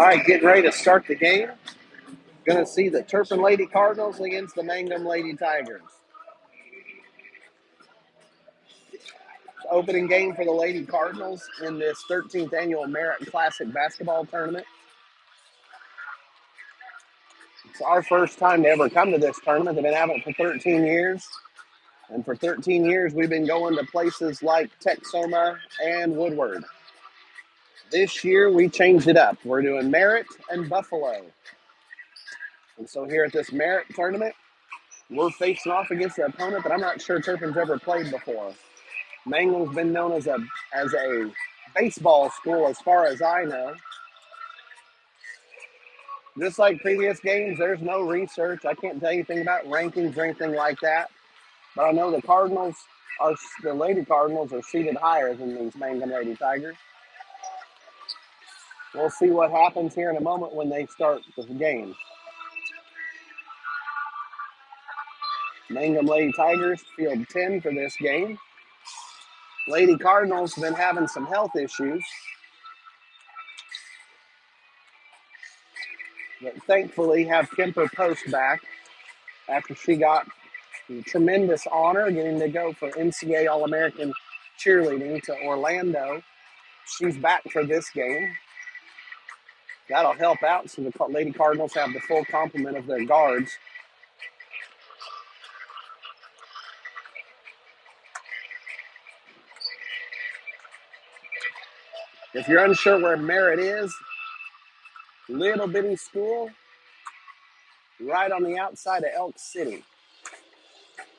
All right, getting ready to start the game. Going to see the Turpin Lady Cardinals against the Mangum Lady Tigers. Opening game for the Lady Cardinals in this 13th annual Merit Classic basketball tournament. It's our first time to ever come to this tournament. They've been having it for 13 years. And for 13 years, we've been going to places like Texoma and Woodward. This year, we changed it up. We're doing Merritt and Buffalo. And so here at this Merritt tournament, we're facing off against an opponent that I'm not sure Turpin's ever played before. Mangum's been known as a baseball school as far as I know. Just like previous games, there's no research. I can't tell you anything about rankings or anything like that. But I know the Lady Cardinals are seated higher than these Mangum Lady Tigers. We'll see what happens here in a moment when they start the game. Mangum Lady Tigers field 10 for this game. Lady Cardinals have been having some health issues, but thankfully have Kemper Post back after she got the tremendous honor getting to go for NCAA All-American cheerleading to Orlando. She's back for this game. That'll help out so the Lady Cardinals have the full complement of their guards. If you're unsure where Merritt is, little bitty school, right on the outside of Elk City.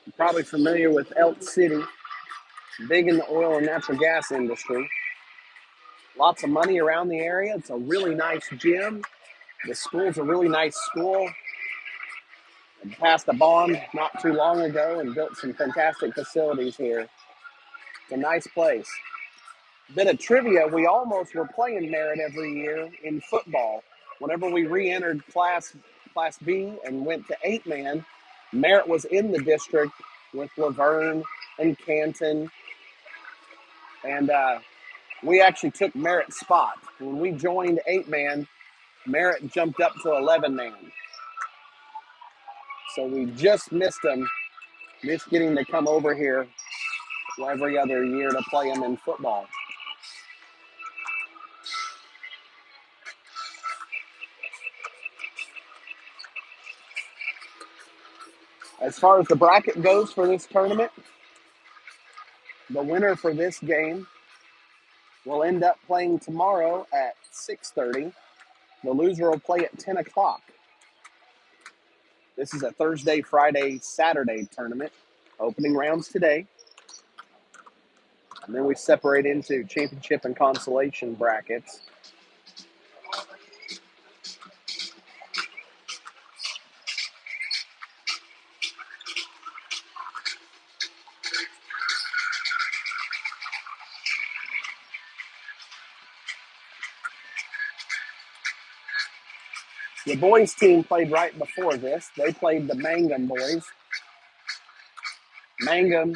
You're probably familiar with Elk City, big in the oil and natural gas industry. Lots of money around the area. It's a really nice gym. The school's a really nice school. I passed a bond not too long ago and built some fantastic facilities here. It's a nice place. Bit of trivia, we almost were playing Merritt every year in football. Whenever we re-entered Class B and went to 8-man, Merritt was in the district with Laverne and Canton. And we actually took Merritt's spot. When we joined 8-man, Merritt jumped up to 11-man. So we just missed them, just getting to come over here every other year to play them in football. As far as the bracket goes for this tournament, the winner for this game will end up playing tomorrow at 6:30. The loser will play at 10 o'clock. This is a Thursday, Friday, Saturday tournament. Opening rounds today. And then we separate into championship and consolation brackets. The boys team played right before this. They played the Mangum boys. Mangum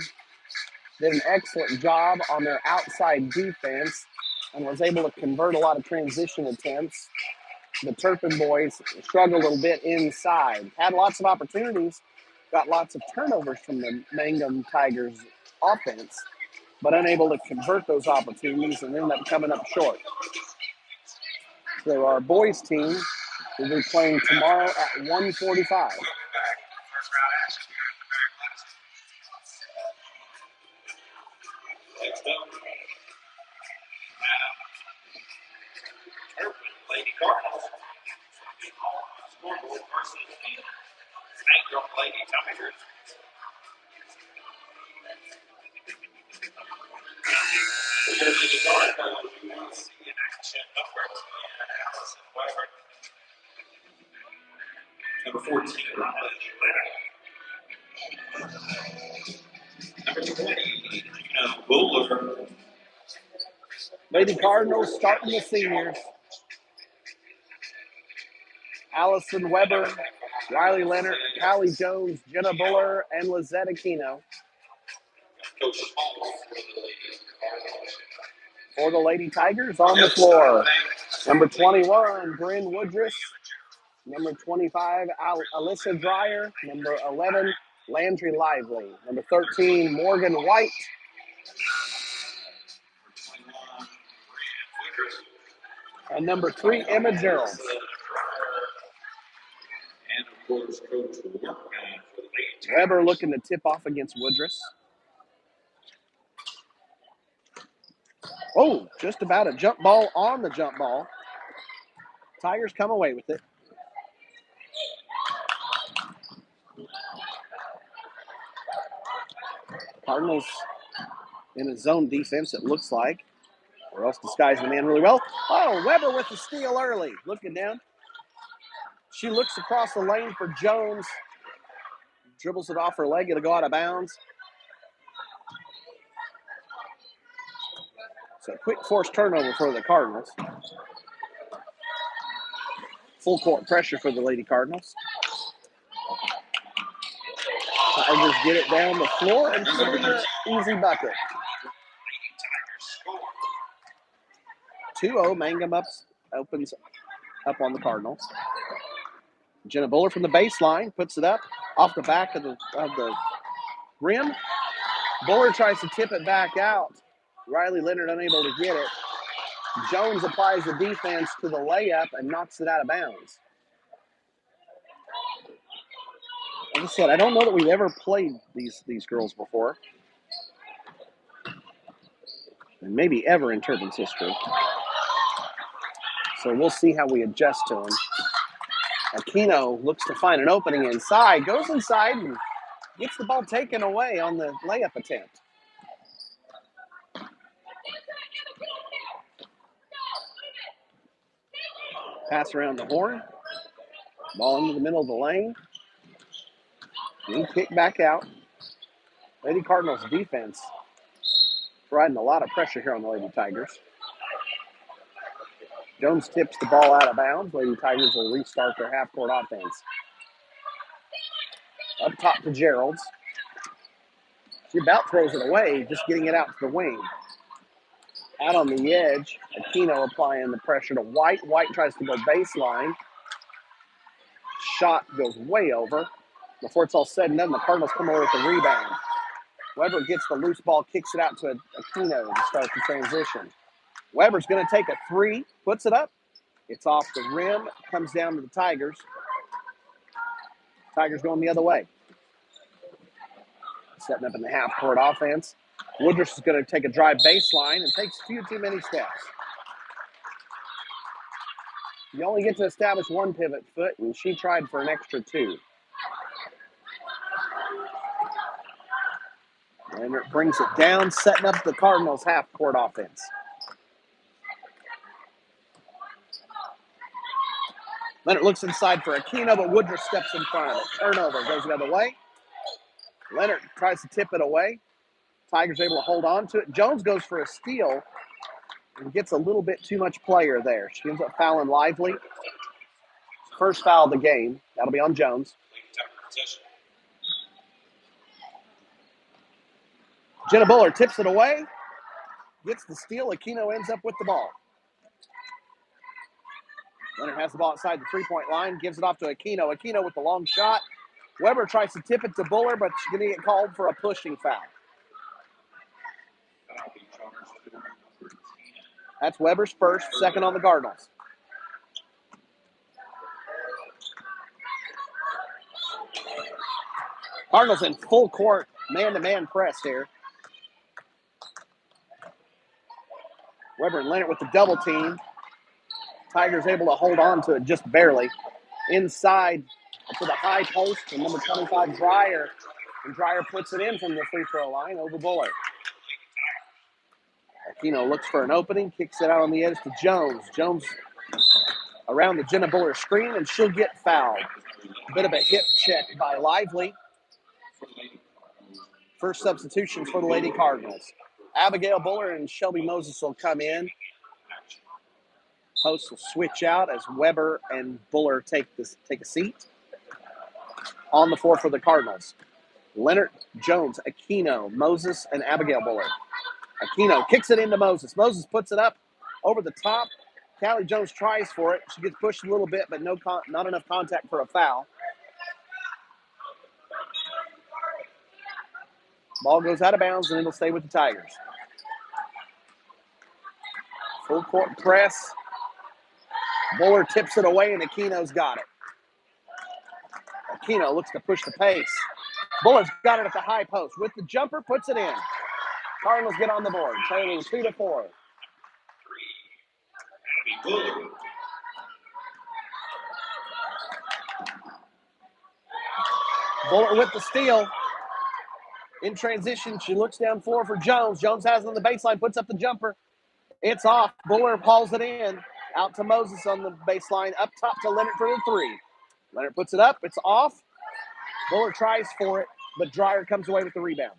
did an excellent job on their outside defense and was able to convert a lot of transition attempts. The Turpin boys struggled a little bit inside. Had lots of opportunities, got lots of turnovers from the Mangum Tigers offense, but unable to convert those opportunities and ended up coming up short. So our boys team will be playing tomorrow at 1:45. Lady Cardinals. Scoreboard versus Mangum Lady Tigers. Lady Cardinals, you will see in action number 10, Allison Weber. Number 14, Riley Leonard. Number 20, Buller. Lady Cardinals starting the seniors. Allison Weber, Riley Leonard, Callie Jones, Jenna Buller, and Lizette Aquino. For the Lady Tigers on the floor. Number 21, Bryn Woodruff. Number 25, Alyssa Dreyer. Number 11, Landry Lively. Number 13, Morgan White. 21, Woodruff. And number 3, Emma Gerald. And of course, Coach Workman for the Lady Weber looking to tip off against Woodruff. Oh, just about a jump ball on the jump ball. Tigers come away with it. Cardinals in a zone defense, it looks like. Or else disguise the man really well. Oh, Weber with the steal early. Looking down. She looks across the lane for Jones. Dribbles it off her leg. It'll go out of bounds. So a quick forced turnover for the Cardinals. Full court pressure for the Lady Cardinals. Tigers get it down the floor and put in an easy bucket. 2-0, Mangum opens up on the Cardinals. Jenna Buller from the baseline puts it up off the back of the rim. Buller tries to tip it back out. Riley Leonard unable to get it. Jones applies the defense to the layup and knocks it out of bounds. Like I said, I don't know that we've ever played these girls before. And maybe ever in Turbin's history. So we'll see how we adjust to them. Aquino looks to find an opening inside, goes inside and gets the ball taken away on the layup attempt. Pass around the horn. Ball into the middle of the lane. And kick back out. Lady Cardinals defense providing a lot of pressure here on the Lady Tigers. Jones tips the ball out of bounds. Lady Tigers will restart their half-court offense. Up top to Gerald's. She about throws it away, just getting it out to the wing. Out on the edge, Aquino applying the pressure to White. White tries to go baseline. Shot goes way over. Before it's all said and done, the Cardinals come away with the rebound. Weber gets the loose ball, kicks it out to Aquino to start the transition. Weber's going to take a three, puts it up. It's off the rim, comes down to the Tigers. Tigers going the other way. Setting up in the half-court offense. Woodruff is going to take a drive baseline and takes a few too many steps. You only get to establish one pivot foot, and she tried for an extra two. Leonard brings it down, setting up the Cardinals' half-court offense. Leonard looks inside for Aquino, but Woodruff steps in front of it. Turnover goes the other way. Leonard tries to tip it away. Tigers able to hold on to it. Jones goes for a steal and gets a little bit too much player there. She ends up fouling Lively. First foul of the game. That'll be on Jones. Jenna Buller tips it away. Gets the steal. Aquino ends up with the ball. Leonard has the ball outside the three-point line. Gives it off to Aquino. Aquino with the long shot. Weber tries to tip it to Buller, but she's going to get called for a pushing foul. That's Weber's first, second on the Cardinals. Cardinals in full court, man-to-man press here. Weber and Leonard with the double team. Tigers able to hold on to it just barely. Inside to the high post, and number 25, Dreyer. And Dreyer puts it in from the free throw line over Buller. Aquino looks for an opening, kicks it out on the edge to Jones. Jones around the Jenna Buller screen, and she'll get fouled. A bit of a hip check by Lively. First substitutions for the Lady Cardinals. Abigail Buller and Shelby Moses will come in. Posts will switch out as Weber and Buller take a seat. On the floor for the Cardinals. Leonard, Jones, Aquino, Moses, and Abigail Buller. Aquino kicks it into Moses. Moses puts it up over the top Callie Jones tries for it. She gets pushed a little bit, but not enough contact for a foul. Ball goes out of bounds, and it'll stay with the Tigers. Full court press. Buller tips it away, and Aquino's got it. Aquino looks to push the pace. Buller's got it at the high post. With the jumper, puts it in. Cardinals get on the board, trailing 2-4. Buller with the steal. In transition, she looks down floor for Jones. Jones has it on the baseline, puts up the jumper. It's off. Buller hauls it in. Out to Moses on the baseline. Up top to Leonard for the three. Leonard puts it up. It's off. Buller tries for it, but Dreyer comes away with the rebound.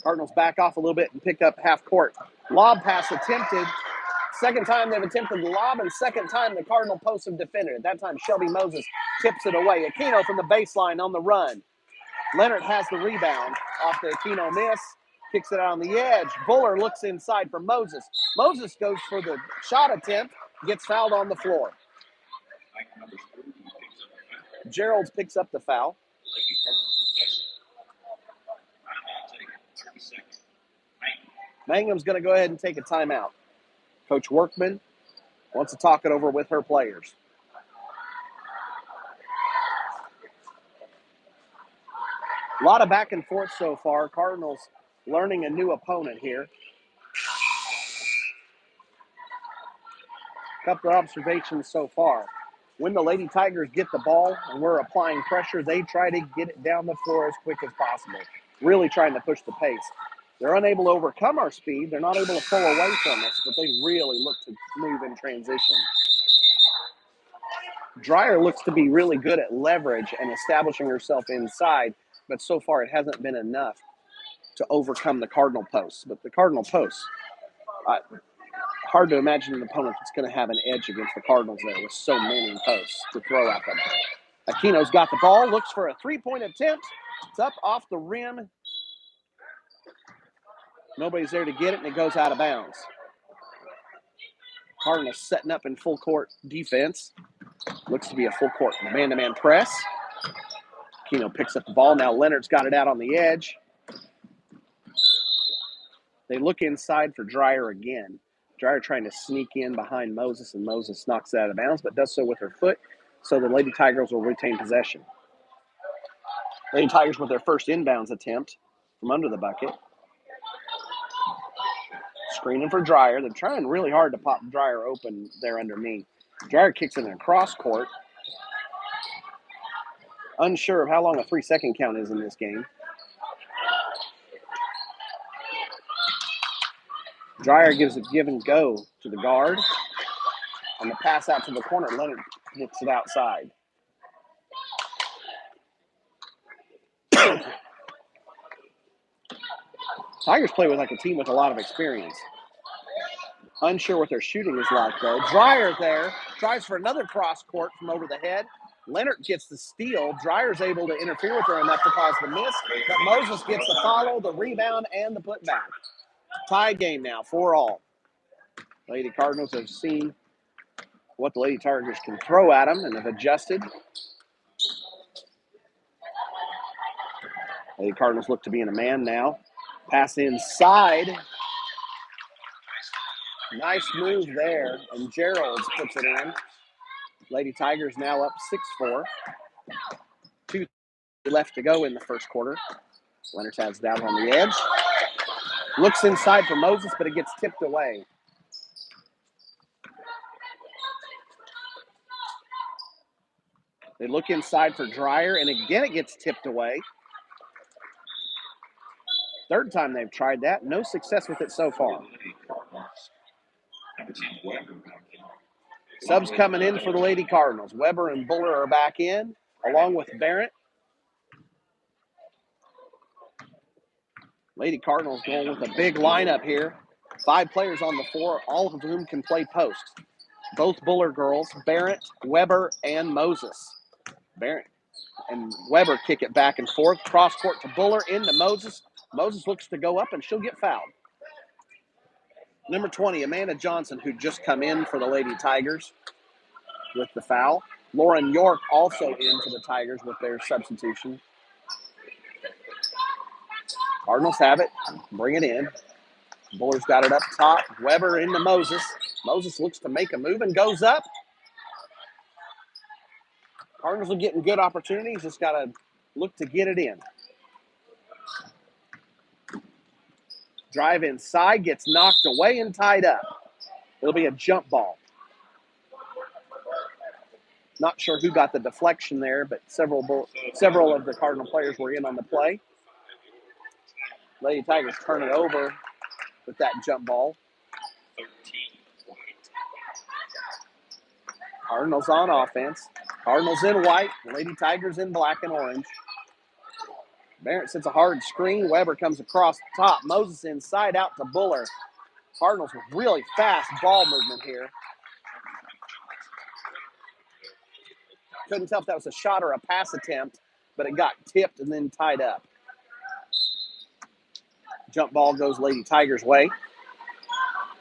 Cardinals back off a little bit and pick up half court. Lob pass attempted. Second time they've attempted the lob, and second time the Cardinal posts have defended it. That time Shelby Moses tips it away. Aquino from the baseline on the run. Leonard has the rebound off the Aquino miss. Kicks it out on the edge. Buller looks inside for Moses. Moses goes for the shot attempt. Gets fouled on the floor. Gerald picks up the foul. Mangum's going to go ahead and take a timeout. Coach Workman wants to talk it over with her players. A lot of back and forth so far. Cardinals learning a new opponent here. Couple of observations so far. When the Lady Tigers get the ball and we're applying pressure, they try to get it down the floor as quick as possible. Really trying to push the pace. They're unable to overcome our speed. They're not able to pull away from us, but they really look to move in transition. Dreyer looks to be really good at leverage and establishing herself inside, but so far it hasn't been enough to overcome the Cardinal posts. But the Cardinal posts, hard to imagine an opponent that's going to have an edge against the Cardinals there with so many posts to throw at them. Aquino's got the ball, looks for a three-point attempt. It's up off the rim. Nobody's there to get it, and it goes out of bounds. Cardinals setting up in full court defense. Looks to be a full court man-to-man press. Aquino picks up the ball. Now Leonard's got it out on the edge. They look inside for Dreyer again. Dreyer trying to sneak in behind Moses, and Moses knocks it out of bounds, but does so with her foot, so the Lady Tigers will retain possession. Lady Tigers with their first inbounds attempt from under the bucket. Screening for Dreyer. They're trying really hard to pop Dreyer open there underneath. Dreyer kicks it in cross court. Unsure of how long a 3-second count is in this game. Dreyer gives a give and go to the guard. On the pass out to the corner, Leonard gets it outside. Tigers play with like a team with a lot of experience. Unsure what their shooting is like, though. Dreyer there tries for another cross court from over the head. Leonard gets the steal. Dreyer's able to interfere with her enough to cause the miss, but Moses gets the follow, the rebound, and the putback. Tie game now, 4-all. Lady Cardinals have seen what the Lady Tigers can throw at them and have adjusted. Lady Cardinals look to be in a man now. Pass inside. Nice move there, and Gerald puts it in. Lady Tigers now up 6-4. 2 left to go in the first quarter. Leonard has down on the edge. Looks inside for Moses, but it gets tipped away. They look inside for Dreyer, and again it gets tipped away. Third time they've tried that. No success with it so far. Subs coming in for the Lady Cardinals. Weber and Buller are back in, along with Barrett. Lady Cardinals going with a big lineup here. 5 players on the floor, all of whom can play post. Both Buller girls, Barrett, Weber, and Moses. Barrett And Weber kick it back and forth. Cross court to Buller, into Moses. Moses looks to go up, and she'll get fouled. Number 20, Amanda Johnson, who just come in for the Lady Tigers with the foul. Lauren York also in for the Tigers with their substitution. Cardinals have it. Bring it in. Buller's got it up top. Weber into Moses. Moses looks to make a move and goes up. Cardinals are getting good opportunities. Just got to look to get it in. Drive inside, gets knocked away and tied up. It'll be a jump ball. Not sure who got the deflection there, but several of the Cardinal players were in on the play. Lady Tigers turn it over with that jump ball. 13 point. Cardinals on offense. Cardinals in white. Lady Tigers in black and orange. Barrett sets a hard screen. Weber comes across the top. Moses inside out to Buller. Cardinals with really fast ball movement here. Couldn't tell if that was a shot or a pass attempt, but it got tipped and then tied up. Jump ball goes Lady Tigers' way.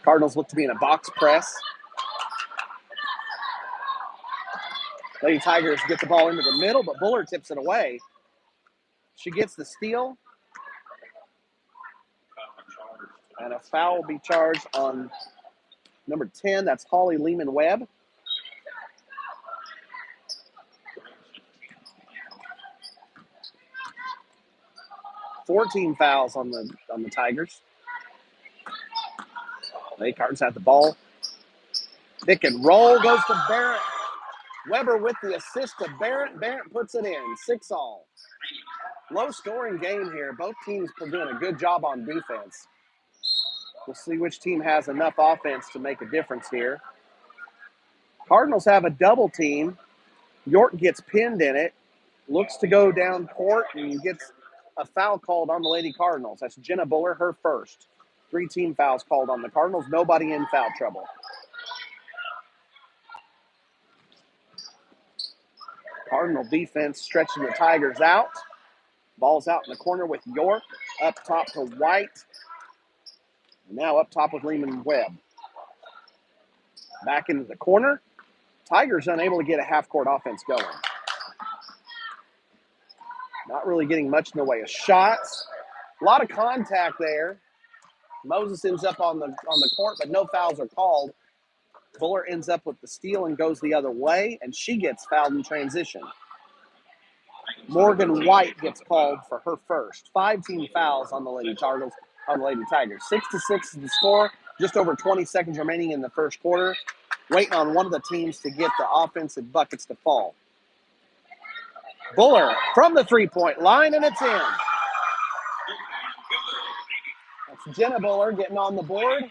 Cardinals look to be in a box press. Lady Tigers get the ball into the middle, but Buller tips it away. She gets the steal. And a foul will be charged on number 10. That's Holly Lehman-Webb. $14 fouls on the Tigers. Lady Cardinals have the ball. Pick and roll goes to Barrett. Weber with the assist to Barrett. Barrett puts it in. 6-all. Low scoring game here. Both teams are doing a good job on defense. We'll see which team has enough offense to make a difference here. Cardinals have a double team. York gets pinned in it. Looks to go down court and gets a foul called on the Lady Cardinals. That's Jenna Buller, her first. 3 team fouls called on the Cardinals. Nobody in foul trouble. Cardinal defense stretching the Tigers out. Ball's out in the corner with York. Up top to White. Now up top with Lehman-Webb. Back into the corner. Tigers unable to get a half-court offense going. Not really getting much in the way of shots. A lot of contact there. Moses ends up on the court, but no fouls are called. Buller ends up with the steal and goes the other way, and she gets fouled in transition. Morgan White gets called for her first. 5 team fouls on the Lady Tigers. 6-6 is the score. Just over 20 seconds remaining in the first quarter. Waiting on one of the teams to get the offensive buckets to fall. Buller from the three-point line, and it's in. That's Jenna Buller getting on the board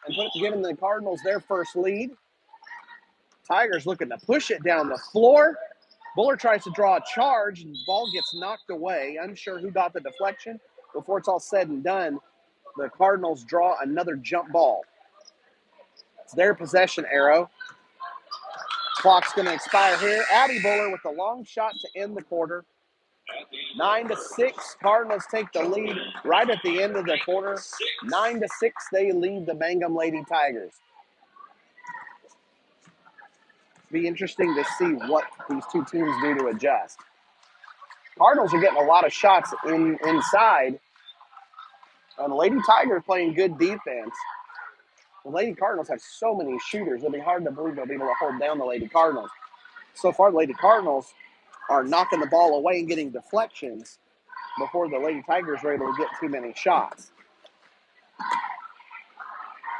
and giving the Cardinals their first lead. Tigers looking to push it down the floor. Buller tries to draw a charge, and the ball gets knocked away. Unsure who got the deflection. Before it's all said and done, the Cardinals draw another jump ball. It's their possession arrow. Clock's going to expire here. Abby Buller with a long shot to end the quarter. 9-6. Cardinals take the lead right at the end of the quarter. 9-6. They lead the Mangum Lady Tigers. Be interesting to see what these two teams do to adjust. Cardinals are getting a lot of shots inside. And the Lady Tigers playing good defense. The Lady Cardinals have so many shooters. It'll be hard to believe they'll be able to hold down the Lady Cardinals. So far, the Lady Cardinals are knocking the ball away and getting deflections before the Lady Tigers are able to get too many shots.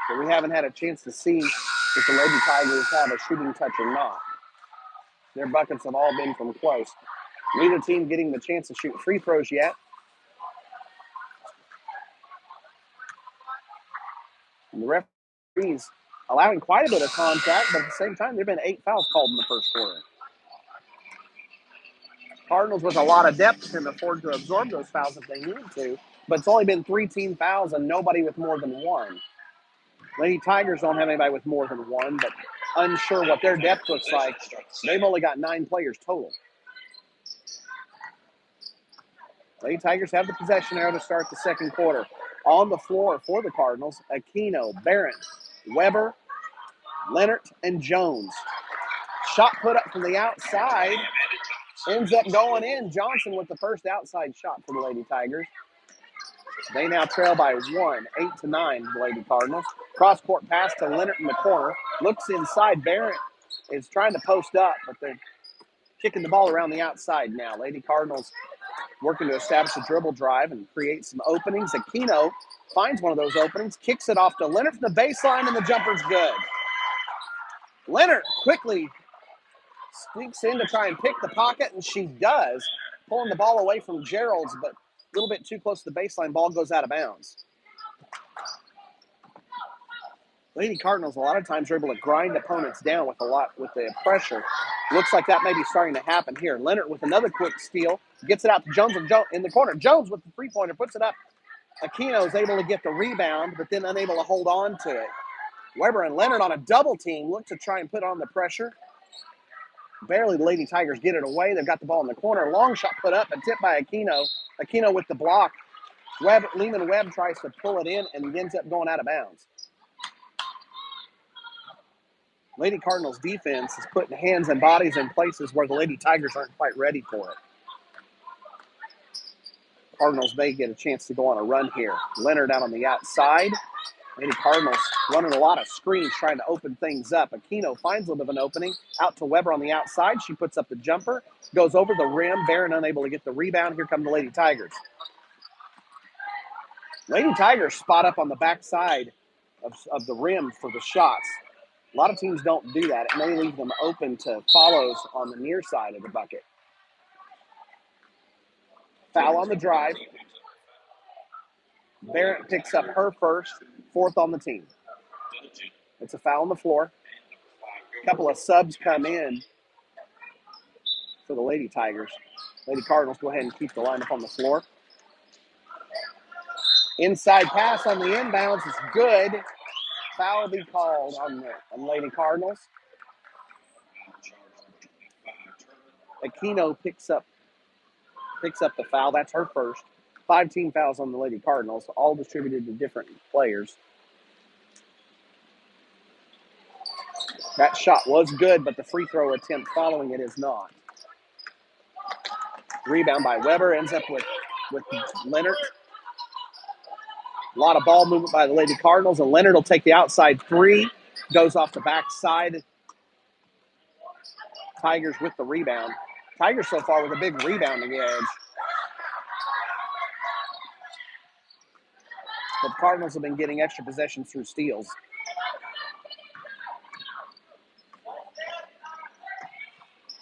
So we haven't had a chance to see if the Lady Tigers have a shooting touch or not. Their buckets have all been from close. Neither team getting the chance to shoot free throws yet. And the referees allowing quite a bit of contact, but at the same time, there have been 8 fouls called in the first quarter. Cardinals with a lot of depth can afford to absorb those fouls if they need to, but it's only been 3 team fouls and nobody with more than 1. Lady Tigers don't have anybody with more than 1, but unsure what their depth looks like. They've only got 9 players total. Lady Tigers have the possession arrow to start the second quarter. On the floor for the Cardinals, Aquino, Barrett, Weber, Leonard, and Jones. Shot put up from the outside. Ends up going in. Johnson with the first outside shot for the Lady Tigers. They now trail by 1, 8-9, the Lady Cardinals. Cross-court pass to Leonard in the corner. Looks inside. Barrett is trying to post up, but they're kicking the ball around the outside now. Lady Cardinals working to establish a dribble drive and create some openings. Aquino finds one of those openings, kicks it off to Leonard from the baseline, and the jumper's good. Leonard quickly sneaks in to try and pick the pocket, and she does, pulling the ball away from Gerald's, but a little bit too close to the baseline. Ball goes out of bounds. Lady Cardinals a lot of times are able to grind opponents down with the pressure. Looks like that may be starting to happen here. Leonard with another quick steal, gets it out to Jones in the corner. Jones with the three-pointer, puts it up. Aquino is able to get the rebound, but then unable to hold on to it. Weber and Leonard on a double team look to try and put on the pressure. Barely the Lady Tigers get it away. They've got the ball in the corner. Long shot put up and tipped by Aquino. Aquino with the block. Lehman Webb tries to pull it in and ends up going out of bounds. Lady Cardinals defense is putting hands and bodies in places where the Lady Tigers aren't quite ready for it. Cardinals may get a chance to go on a run here. Leonard out on the outside. Lady Cardinals running a lot of screens trying to open things up. Aquino finds a little bit of an opening. Out to Weber on the outside. She puts up the jumper. Goes over the rim. Barron unable to get the rebound. Here come the Lady Tigers. Lady Tigers spot up on the backside of the rim for the shots. A lot of teams don't do that. It may leave them open to follows on the near side of the bucket. Foul on the drive. Barrett picks up her first, fourth on the team. It's a foul on the floor. A couple of subs come in for the Lady Tigers. Lady Cardinals go ahead and keep the lineup on the floor. Inside pass on the inbounds is good. Foul will be called on Lady Cardinals. Aquino picks up the foul. That's her first. 5 team fouls on the Lady Cardinals, all distributed to different players. That shot was good, but the free throw attempt following it is not. Rebound by Weber, ends up with Leonard. A lot of ball movement by the Lady Cardinals, and Leonard will take the outside three. Goes off the backside. Tigers with the rebound. Tigers so far with a big rebounding edge. But the Cardinals have been getting extra possessions through steals.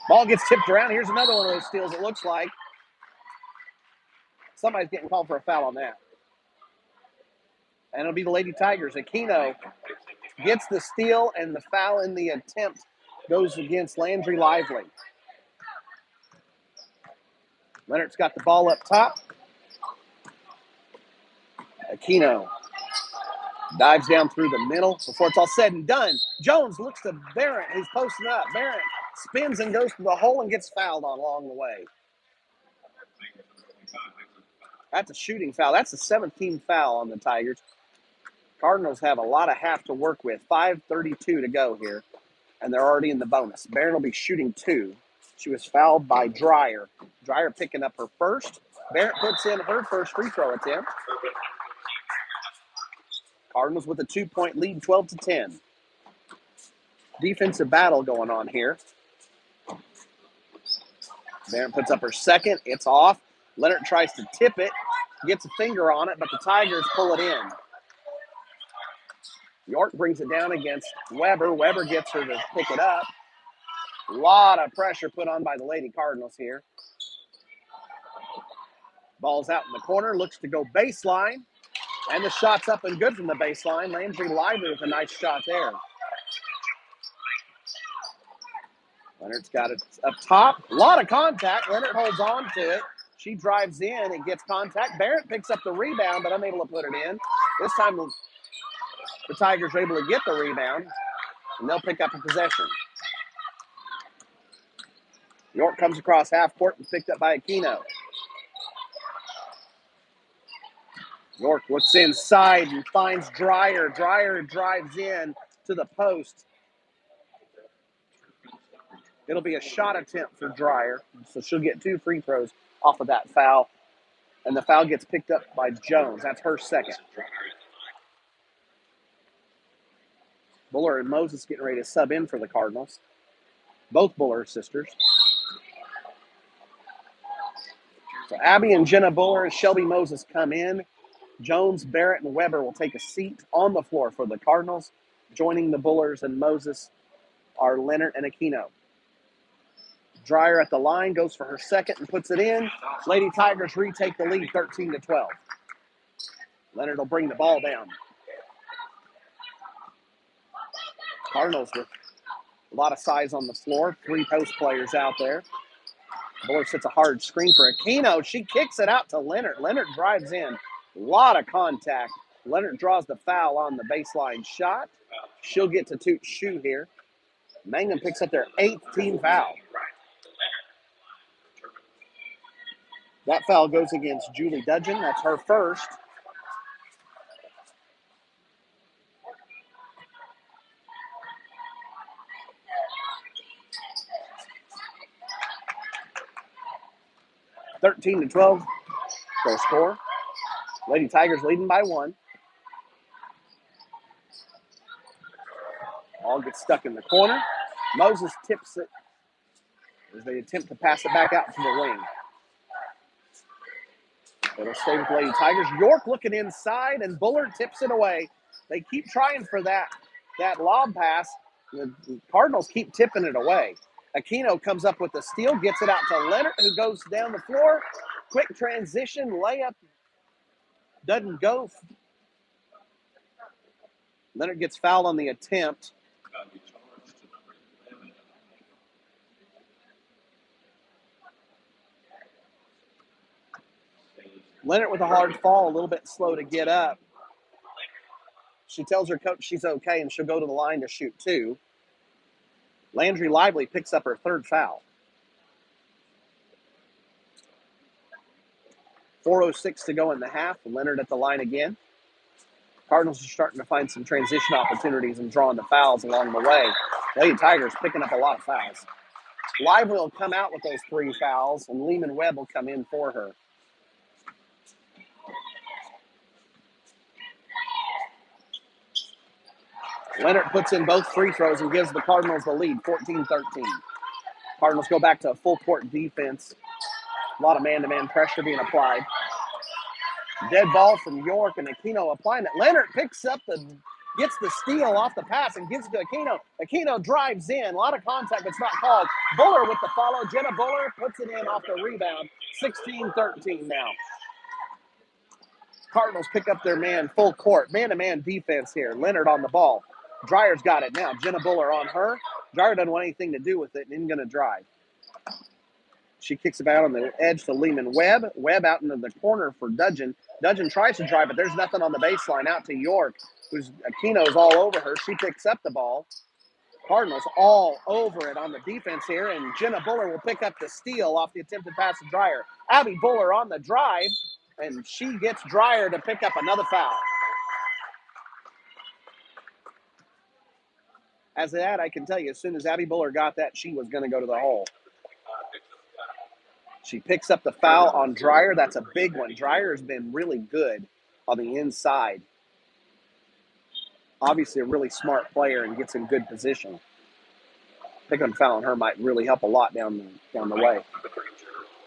Ball gets tipped around. Here's another one of those steals, it looks like. Somebody's getting called for a foul on that. And it'll be the Lady Tigers. Aquino gets the steal, and the foul in the attempt goes against Landry Lively. Leonard's got the ball up top. Aquino dives down through the middle before it's all said and done. Jones looks to Barrett, who's posting up. Barrett spins and goes to the hole and gets fouled on along the way. That's a shooting foul. That's the 17th foul on the Tigers. Cardinals have a lot of half to work with. 5:32 to go here, and they're already in the bonus. Barron will be shooting 2. She was fouled by Dreyer. Dreyer picking up her first. Barrett puts in her first free throw attempt. Cardinals with a 2-point lead, 12-10. Defensive battle going on here. Barrett puts up her second. It's off. Leonard tries to tip it. Gets a finger on it, but the Tigers pull it in. York brings it down against Weber. Weber gets her to pick it up. A lot of pressure put on by the Lady Cardinals here. Ball's out in the corner. Looks to go baseline. And the shot's up and good from the baseline. Landry Lively with a nice shot there. Leonard's got it up top. A lot of contact. Leonard holds on to it. She drives in and gets contact. Barrett picks up the rebound, but unable to put it in. This time the Tigers are able to get the rebound, and they'll pick up a possession. York comes across half court and picked up by Aquino. York looks inside and finds Dreyer. Dreyer drives in to the post. It'll be a shot attempt for Dreyer, so she'll get 2 free throws off of that foul, and the foul gets picked up by Jones. That's her second. Buller and Moses getting ready to sub in for the Cardinals. Both Buller sisters. So Abby and Jenna Buller and Shelby Moses come in. Jones, Barrett, and Weber will take a seat on the floor for the Cardinals. Joining the Bullers and Moses are Leonard and Aquino. Dreyer at the line, goes for her second and puts it in. Lady Tigers retake the lead 13-12. Leonard will bring the ball down. Cardinals with a lot of size on the floor. 3 post players out there. Buller sets a hard screen for Aquino. She kicks it out to Leonard. Leonard drives in. A lot of contact. Leonard draws the foul on the baseline shot. She'll get to toot shoe here. Mangum picks up their 8th team foul. That foul goes against Julie Dudgeon. That's her first. (13-12) their score. Lady Tigers leading by 1. Ball gets stuck in the corner. Moses tips it as they attempt to pass it back out to the wing. It'll stay with Lady Tigers. York looking inside, and Buller tips it away. They keep trying for that lob pass. The Cardinals keep tipping it away. Aquino comes up with the steal, gets it out to Leonard, who goes down the floor. Quick transition, layup. Doesn't go. Leonard gets fouled on the attempt. Leonard with a hard fall, a little bit slow to get up. She tells her coach she's okay, and she'll go to the line to shoot 2. Landry Lively picks up her 3rd foul. 4:06 to go in the half. Leonard at the line again. Cardinals are starting to find some transition opportunities and drawing the fouls along the way. Lady Tigers picking up a lot of fouls. Lively will come out with those 3 fouls, and Lehman Webb will come in for her. Leonard puts in both free throws and gives the Cardinals the lead, 14-13. Cardinals go back to a full court defense. A lot of man-to-man pressure being applied. Dead ball from York, and Aquino applying it. Leonard gets the steal off the pass and gives it to Aquino. Aquino drives in. A lot of contact, but it's not called. Buller with the follow. Jenna Buller puts it in off the rebound. 16-13 now. Cardinals pick up their man full court. Man-to-man defense here. Leonard on the ball. Dreyer's got it now. Jenna Buller on her. Dreyer doesn't want anything to do with it and isn't going to drive. She kicks it out on the edge to Lehman Webb. Webb out into the corner for Dudgeon. Dudgeon tries to drive, but there's nothing on the baseline. Out to York, who's Aquino's all over her. She picks up the ball. Cardinals all over it on the defense here, and Jenna Buller will pick up the steal off the attempted pass to Dreyer. Abby Buller on the drive, and she gets Dreyer to pick up another foul. As that, I can tell you, as soon as Abby Buller got that, she was going to go to the hole. She picks up the foul on Dreyer. That's a big one. Dreyer has been really good on the inside. Obviously a really smart player and gets in good position. Picking a foul on her might really help a lot down the way.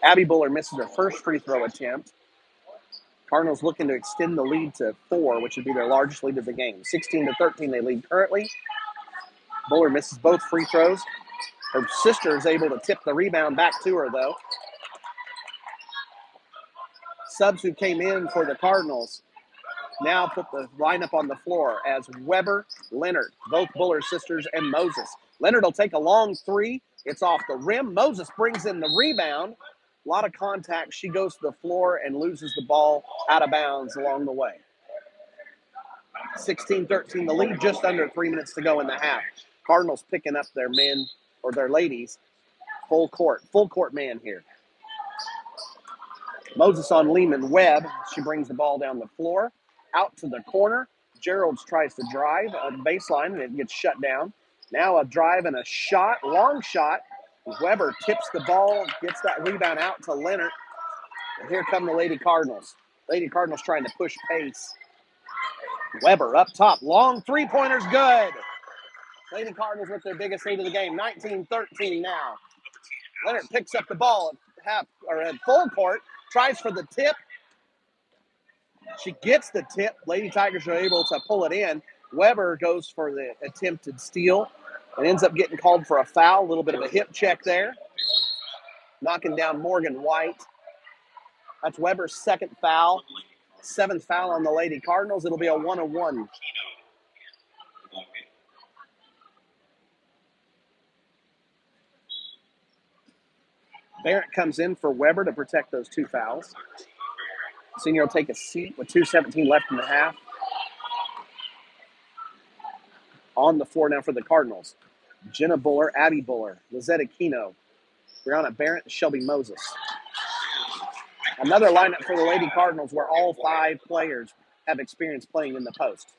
Abby Buller misses her first free throw attempt. Cardinals looking to extend the lead to 4, which would be their largest lead of the game. 16-13 they lead currently. Buller misses both free throws. Her sister is able to tip the rebound back to her, though. Subs who came in for the Cardinals now put the lineup on the floor as Weber, Leonard, both Buller sisters, and Moses. Leonard will take a long 3. It's off the rim. Moses brings in the rebound. A lot of contact. She goes to the floor and loses the ball out of bounds along the way. 16-13 the lead, just under 3 minutes to go in the half. Cardinals picking up their men, or their ladies, full court man here. Moses on Lehman Webb. She brings the ball down the floor, out to the corner. Gerald's tries to drive a baseline, and it gets shut down. Now a drive and a shot, long shot. Weber tips the ball, gets that rebound out to Leonard. And here come the Lady Cardinals. Lady Cardinals trying to push pace. Weber up top, long three-pointer's good. Lady Cardinals with their biggest lead of the game, 19-13 now. Leonard picks up the ball at full court, tries for the tip. She gets the tip. Lady Tigers are able to pull it in. Weber goes for the attempted steal and ends up getting called for a foul. A little bit of a hip check there. Knocking down Morgan White. That's Weber's second foul. Seventh foul on the Lady Cardinals. It'll be a 1-on-1. Barrett comes in for Weber to protect those two fouls. Senior will take a seat with 2:17 left in the half. On the floor now for the Cardinals. Jenna Buller, Abby Buller, Lizette Aquino, Brianna Barrett, Shelby Moses. Another lineup for the Lady Cardinals where all five players have experience playing in the post.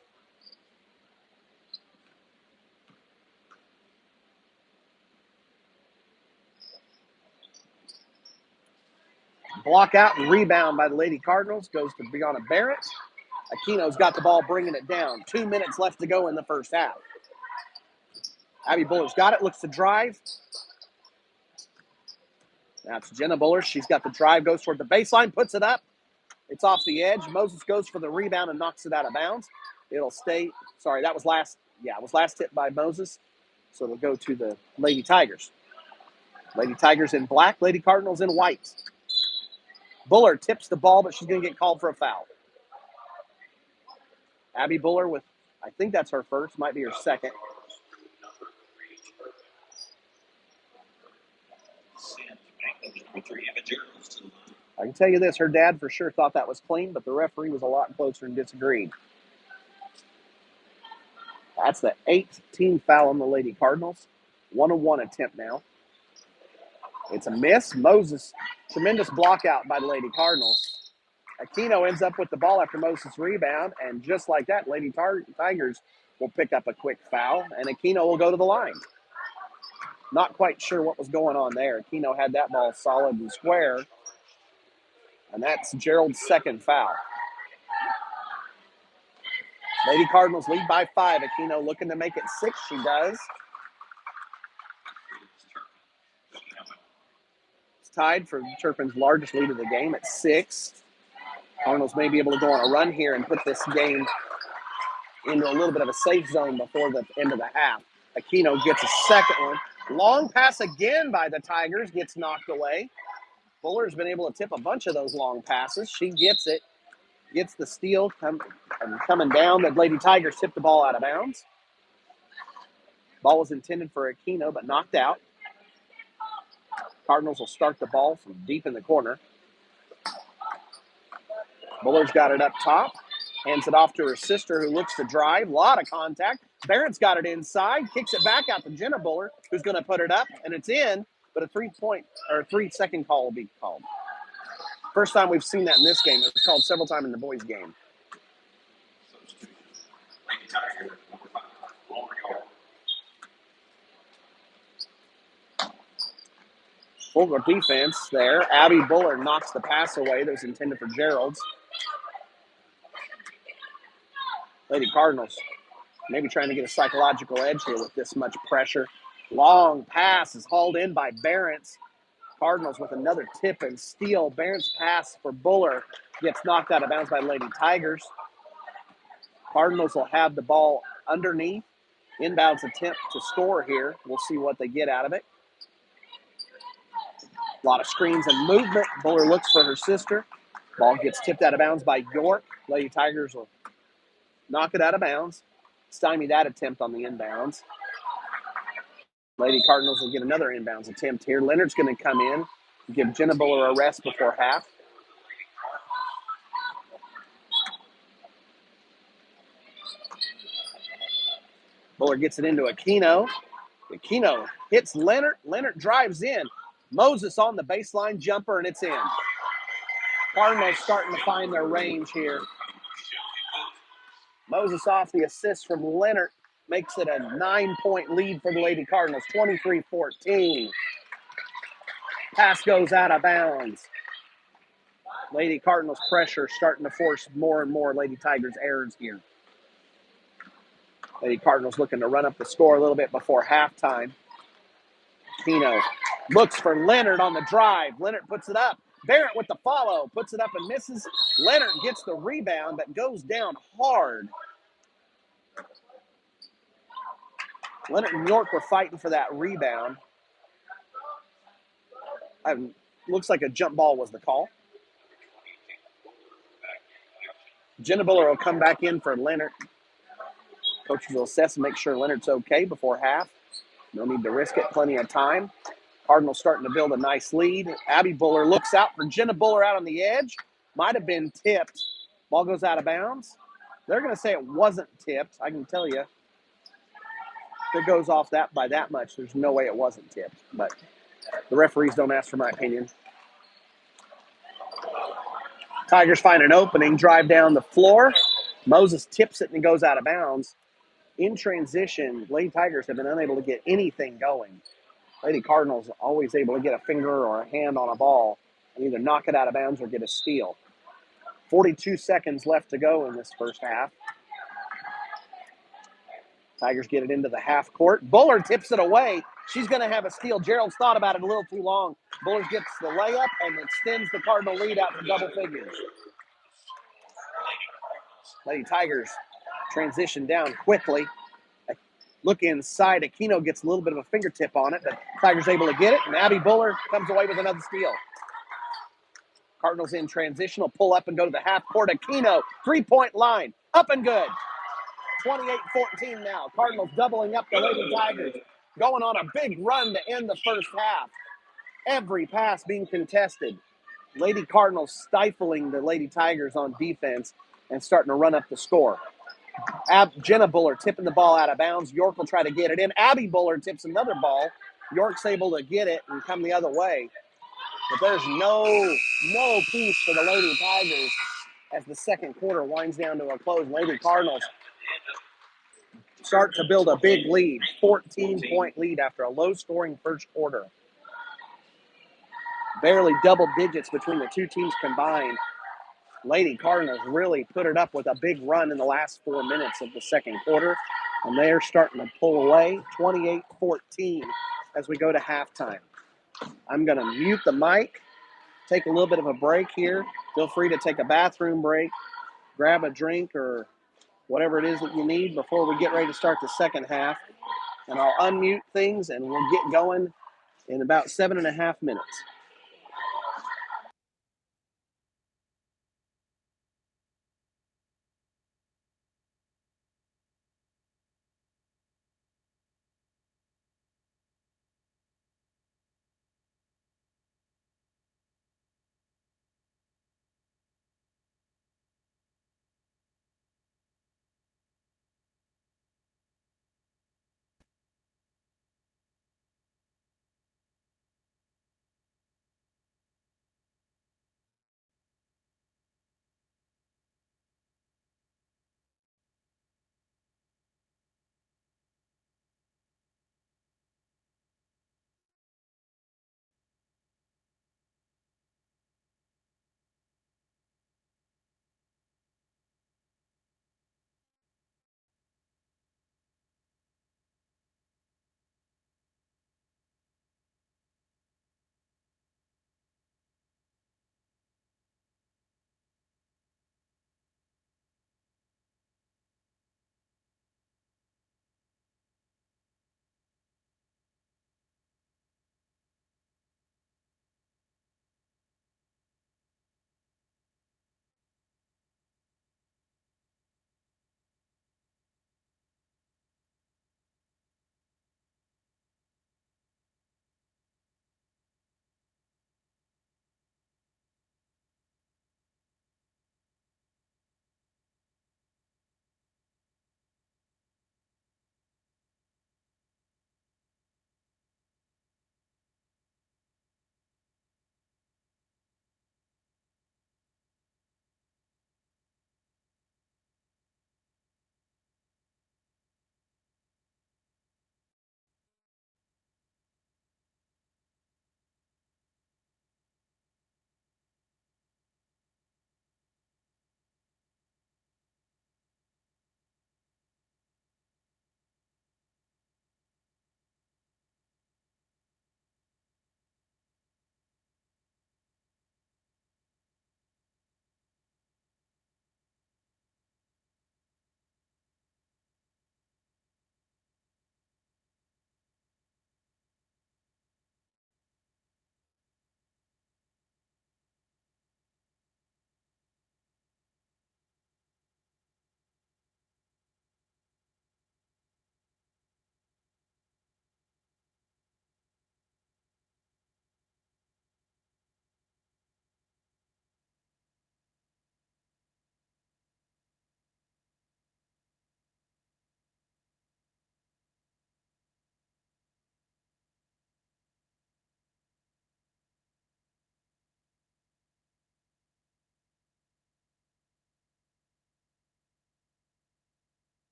Block out and rebound by the Lady Cardinals goes to Brianna Barrett. Aquino's got the ball, bringing it down. 2 minutes left to go in the first half. Abby Buller's got it, looks to drive. Now it's Jenna Buller. She's got the drive, goes toward the baseline, puts it up. It's off the edge. Moses goes for the rebound and knocks it out of bounds. It'll stay. Sorry, that was last. Yeah, it was last hit by Moses. So it'll go to the Lady Tigers. Lady Tigers in black, Lady Cardinals in white. Buller tips the ball, but she's going to get called for a foul. Abby Buller with, I think that's her first, might be her second. I can tell you this, her dad for sure thought that was clean, but the referee was a lot closer and disagreed. That's the 18th foul on the Lady Cardinals. 1-on-1 attempt now. It's a miss. Moses, tremendous block out by the Lady Cardinals. Aquino ends up with the ball after Moses' rebound, and just like that, Lady Tigers will pick up a quick foul, and Aquino will go to the line. Not quite sure what was going on there. Aquino had that ball solid and square, and that's Gerald's second foul. Lady Cardinals lead by 5. Aquino looking to make it 6. She does. It's tied for Turpin's largest lead of the game at 6. Cardinals may be able to go on a run here and put this game into a little bit of a safe zone before the end of the half. Aquino gets a second one. Long pass again by the Tigers, gets knocked away. Buller's been able to tip a bunch of those long passes. She gets it, gets the steal, coming down. The Lady Tigers tipped the ball out of bounds. Ball was intended for Aquino, but knocked out. Cardinals will start the ball from deep in the corner. Buller's got it up top. Hands it off to her sister, who looks to drive. A lot of contact. Barrett's got it inside. Kicks it back out to Jenna Buller, who's going to put it up, and it's in. But a 3-second call will be called. First time we've seen that in this game. It was called several times in the boys' game. Full defense there. Abby Buller knocks the pass away that was intended for Gerald's. Lady Cardinals maybe trying to get a psychological edge here with this much pressure. Long pass is hauled in by Barrett. Cardinals with another tip and steal. Barrett's pass for Buller gets knocked out of bounds by Lady Tigers. Cardinals will have the ball underneath. Inbounds attempt to score here. We'll see what they get out of it. A lot of screens and movement. Buller looks for her sister. Ball gets tipped out of bounds by York. Lady Tigers will knock it out of bounds. Stymie that attempt on the inbounds. Lady Cardinals will get another inbounds attempt here. Leonard's going to come in, give Jenna Buller a rest before half. Buller gets it into Aquino. Aquino hits Leonard. Leonard drives in. Moses on the baseline jumper, and it's in. Cardinals starting to find their range here. Moses off the assist from Leonard makes it a 9-point lead for the Lady Cardinals, 23-14. Pass goes out of bounds. Lady Cardinals pressure starting to force more and more Lady Tigers errors here. Lady Cardinals looking to run up the score a little bit before halftime. Keno looks for Leonard on the drive. Leonard puts it up. Barrett with the follow, puts it up and misses. Leonard gets the rebound, but goes down hard. Leonard and York were fighting for that rebound. Looks like a jump ball was the call. Jenna Buller will come back in for Leonard. Coaches will assess and make sure Leonard's okay before half. No need to risk it. Plenty of time. Cardinals starting to build a nice lead. Abby Buller looks out for Jenna Buller out on the edge. Might have been tipped. Ball goes out of bounds. They're going to say it wasn't tipped. I can tell you. If it goes off that by that much, there's no way it wasn't tipped. But the referees don't ask for my opinion. Tigers find an opening, drive down the floor. Moses tips it and it goes out of bounds. In transition, Lady Tigers have been unable to get anything going. Lady Cardinals always able to get a finger or a hand on a ball and either knock it out of bounds or get a steal. 42 seconds left to go in this first half. Tigers get it into the half court. Buller tips it away. She's going to have a steal. Gerald's thought about it a little too long. Buller gets the layup and extends the Cardinal lead out to double figures. Lady Tigers transition down quickly. Look inside. Aquino gets a little bit of a fingertip on it, but Tigers able to get it, and Abby Buller comes away with another steal. Cardinals in transition will pull up and go to the half court. Aquino, three-point line, up and good. 28-14 now. Cardinals doubling up the Lady Tigers, going on a big run to end the first half. Every pass being contested. Lady Cardinals stifling the Lady Tigers on defense and starting to run up the score. Jenna Buller tipping the ball out of bounds. York will try to get it in. Abby Buller tips another ball. York's able to get it and come the other way. But there's no peace for the Lady Tigers as the second quarter winds down to a close. Lady Cardinals start to build a big lead, 14-point lead after a low-scoring first quarter. Barely double digits between the two teams combined. Lady Cardinals really put it up with a big run in the last 4 minutes of the second quarter, and they're starting to pull away, 28-14 as we go to halftime. I'm going to mute the mic, take a little bit of a break here. Feel free to take a bathroom break, grab a drink or whatever it is that you need before we get ready to start the second half. And I'll unmute things, and we'll get going in about 7.5 minutes.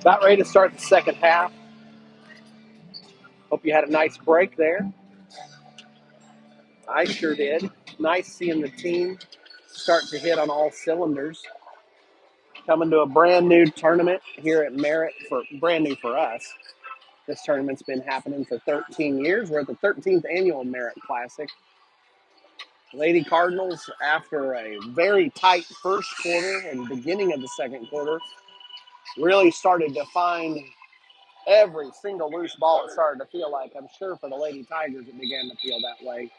About ready to start the second half. Hope you had a nice break there. I sure did. Nice seeing the team start to hit on all cylinders. Coming to a brand new tournament here at Merritt, for brand new for us. This tournament's been happening for 13 years. We're at the 13th annual Merritt Classic. Lady Cardinals, after a very tight first quarter and beginning of the second quarter, really started to find every single loose ball. It started to feel like, I'm sure for the Lady Tigers, it began to feel that way.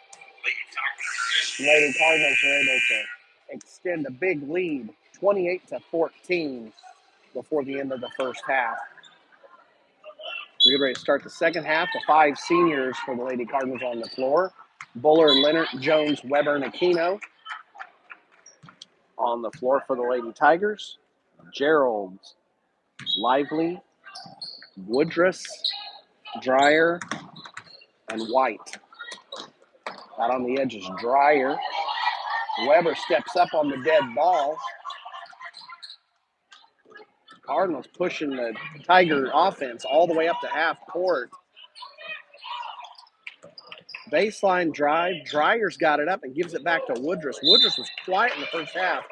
Lady Cardinals were able to extend a big lead, 28-14, before the end of the first half. We're getting ready to start the second half. The 5 seniors for the Lady Cardinals on the floor. Buller, Leonard, Jones, Weber, and Aquino. On the floor for the Lady Tigers, Gerald, Lively, Woodruss, Dreyer, and White. Out on the edges, Dreyer. Weber steps up on the dead ball. Cardinals pushing the Tiger offense all the way up to half court. Baseline drive. Dreyer's got it up and gives it back to Woodruss. Woodruss was quiet in the first half.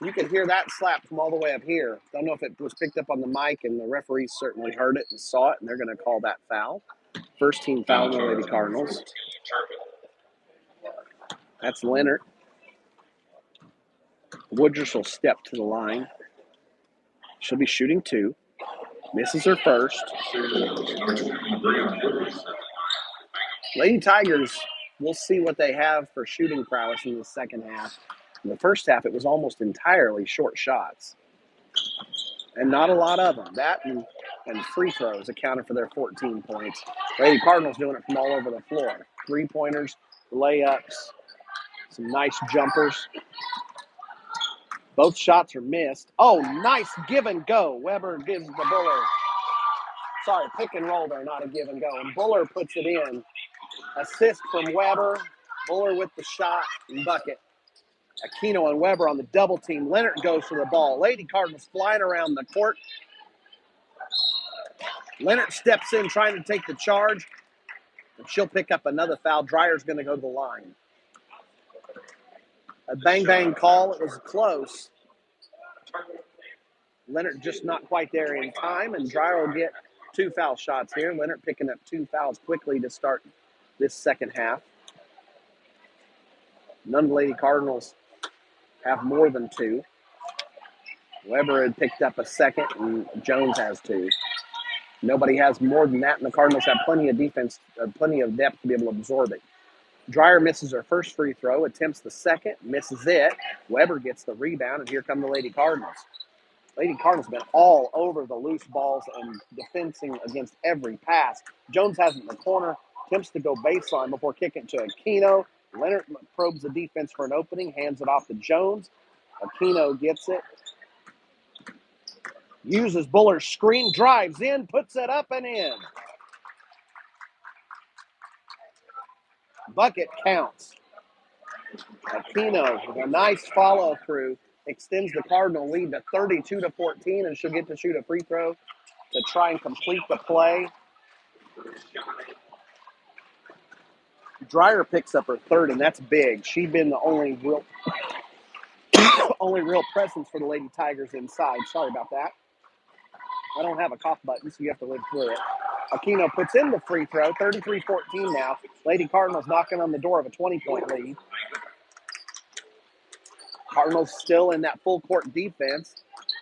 You could hear that slap from all the way up here. Don't know if it was picked up on the mic, and the referees certainly heard it and saw it, and they're going to call that foul. First team foul on the Lady Cardinals. That's Leonard. Woodruss will step to the line. She'll be shooting 2. Misses her first. Lady Tigers, we'll see what they have for shooting prowess in the second half. In the first half, it was almost entirely short shots. And not a lot of them. That and free throws accounted for their 14 points. Lady Cardinals doing it from all over the floor. 3-pointers, layups, some nice jumpers. Both shots are missed. Oh, nice give and go. Weber gives the Buller. Sorry, pick and roll there, not a give and go. And Buller puts it in. Assist from Weber. Buller with the shot and bucket. Aquino and Weber on the double team. Leonard goes for the ball. Lady Cardinals flying around the court. Leonard steps in trying to take the charge. And she'll pick up another foul. Dreyer's going to go to the line. A bang-bang call. It was close. Leonard just not quite there in time, and Dreyer will get 2 foul shots here. Leonard picking up 2 fouls quickly to start this second half. None of the Lady Cardinals have more than 2. Weber had picked up a second, and Jones has 2. Nobody has more than that, and the Cardinals have plenty of defense, plenty of depth to be able to absorb it. Dreyer misses her first free throw, attempts the second, misses it. Weber gets the rebound, and here come the Lady Cardinals. Lady Cardinals have been all over the loose balls and defending against every pass. Jones has it in the corner, attempts to go baseline before kicking to Aquino. Leonard probes the defense for an opening, hands it off to Jones. Aquino gets it. Uses Buller's screen, drives in, puts it up and in. Bucket counts. Aquino with a nice follow-through extends the Cardinal lead to 32-14, and she'll get to shoot a free throw to try and complete the play. Dreyer picks up her third, and that's big. She'd been the only real presence for the Lady Tigers inside. Sorry about that. I don't have a cough button, so you have to live through it. Aquino puts in the free throw, 33-14 now. Lady Cardinals knocking on the door of a 20-point lead. Cardinals still in that full court defense,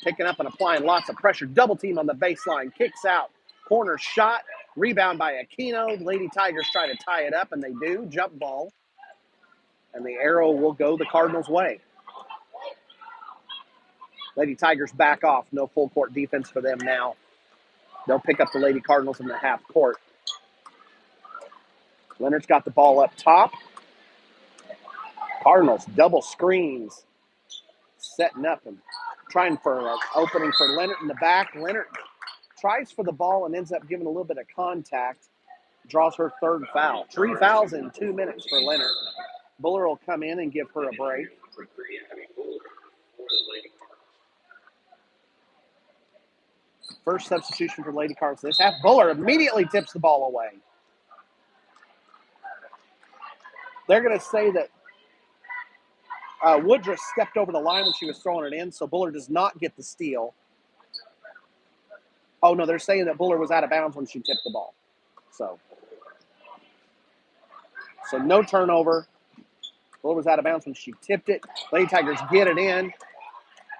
picking up and applying lots of pressure. Double team on the baseline, kicks out, corner shot, rebound by Aquino. Lady Tigers try to tie it up, and they do. Jump ball, and the arrow will go the Cardinals' way. Lady Tigers back off. No full court defense for them now. They'll pick up the Lady Cardinals in the half court. Leonard's got the ball up top. Cardinals double screens, setting up and trying for an opening for Leonard in the back. Leonard tries for the ball and ends up giving a little bit of contact. Draws her third foul. 3 fouls in 2 minutes for Leonard. Buller will come in and give her a break. First substitution for Lady Cardinals this half. Buller immediately tips the ball away. They're going to say that Woodruff stepped over the line when she was throwing it in, so Buller does not get the steal. Oh, no, they're saying that Buller was out of bounds when she tipped the ball. So no turnover. Buller was out of bounds when she tipped it. Lady Tigers get it in.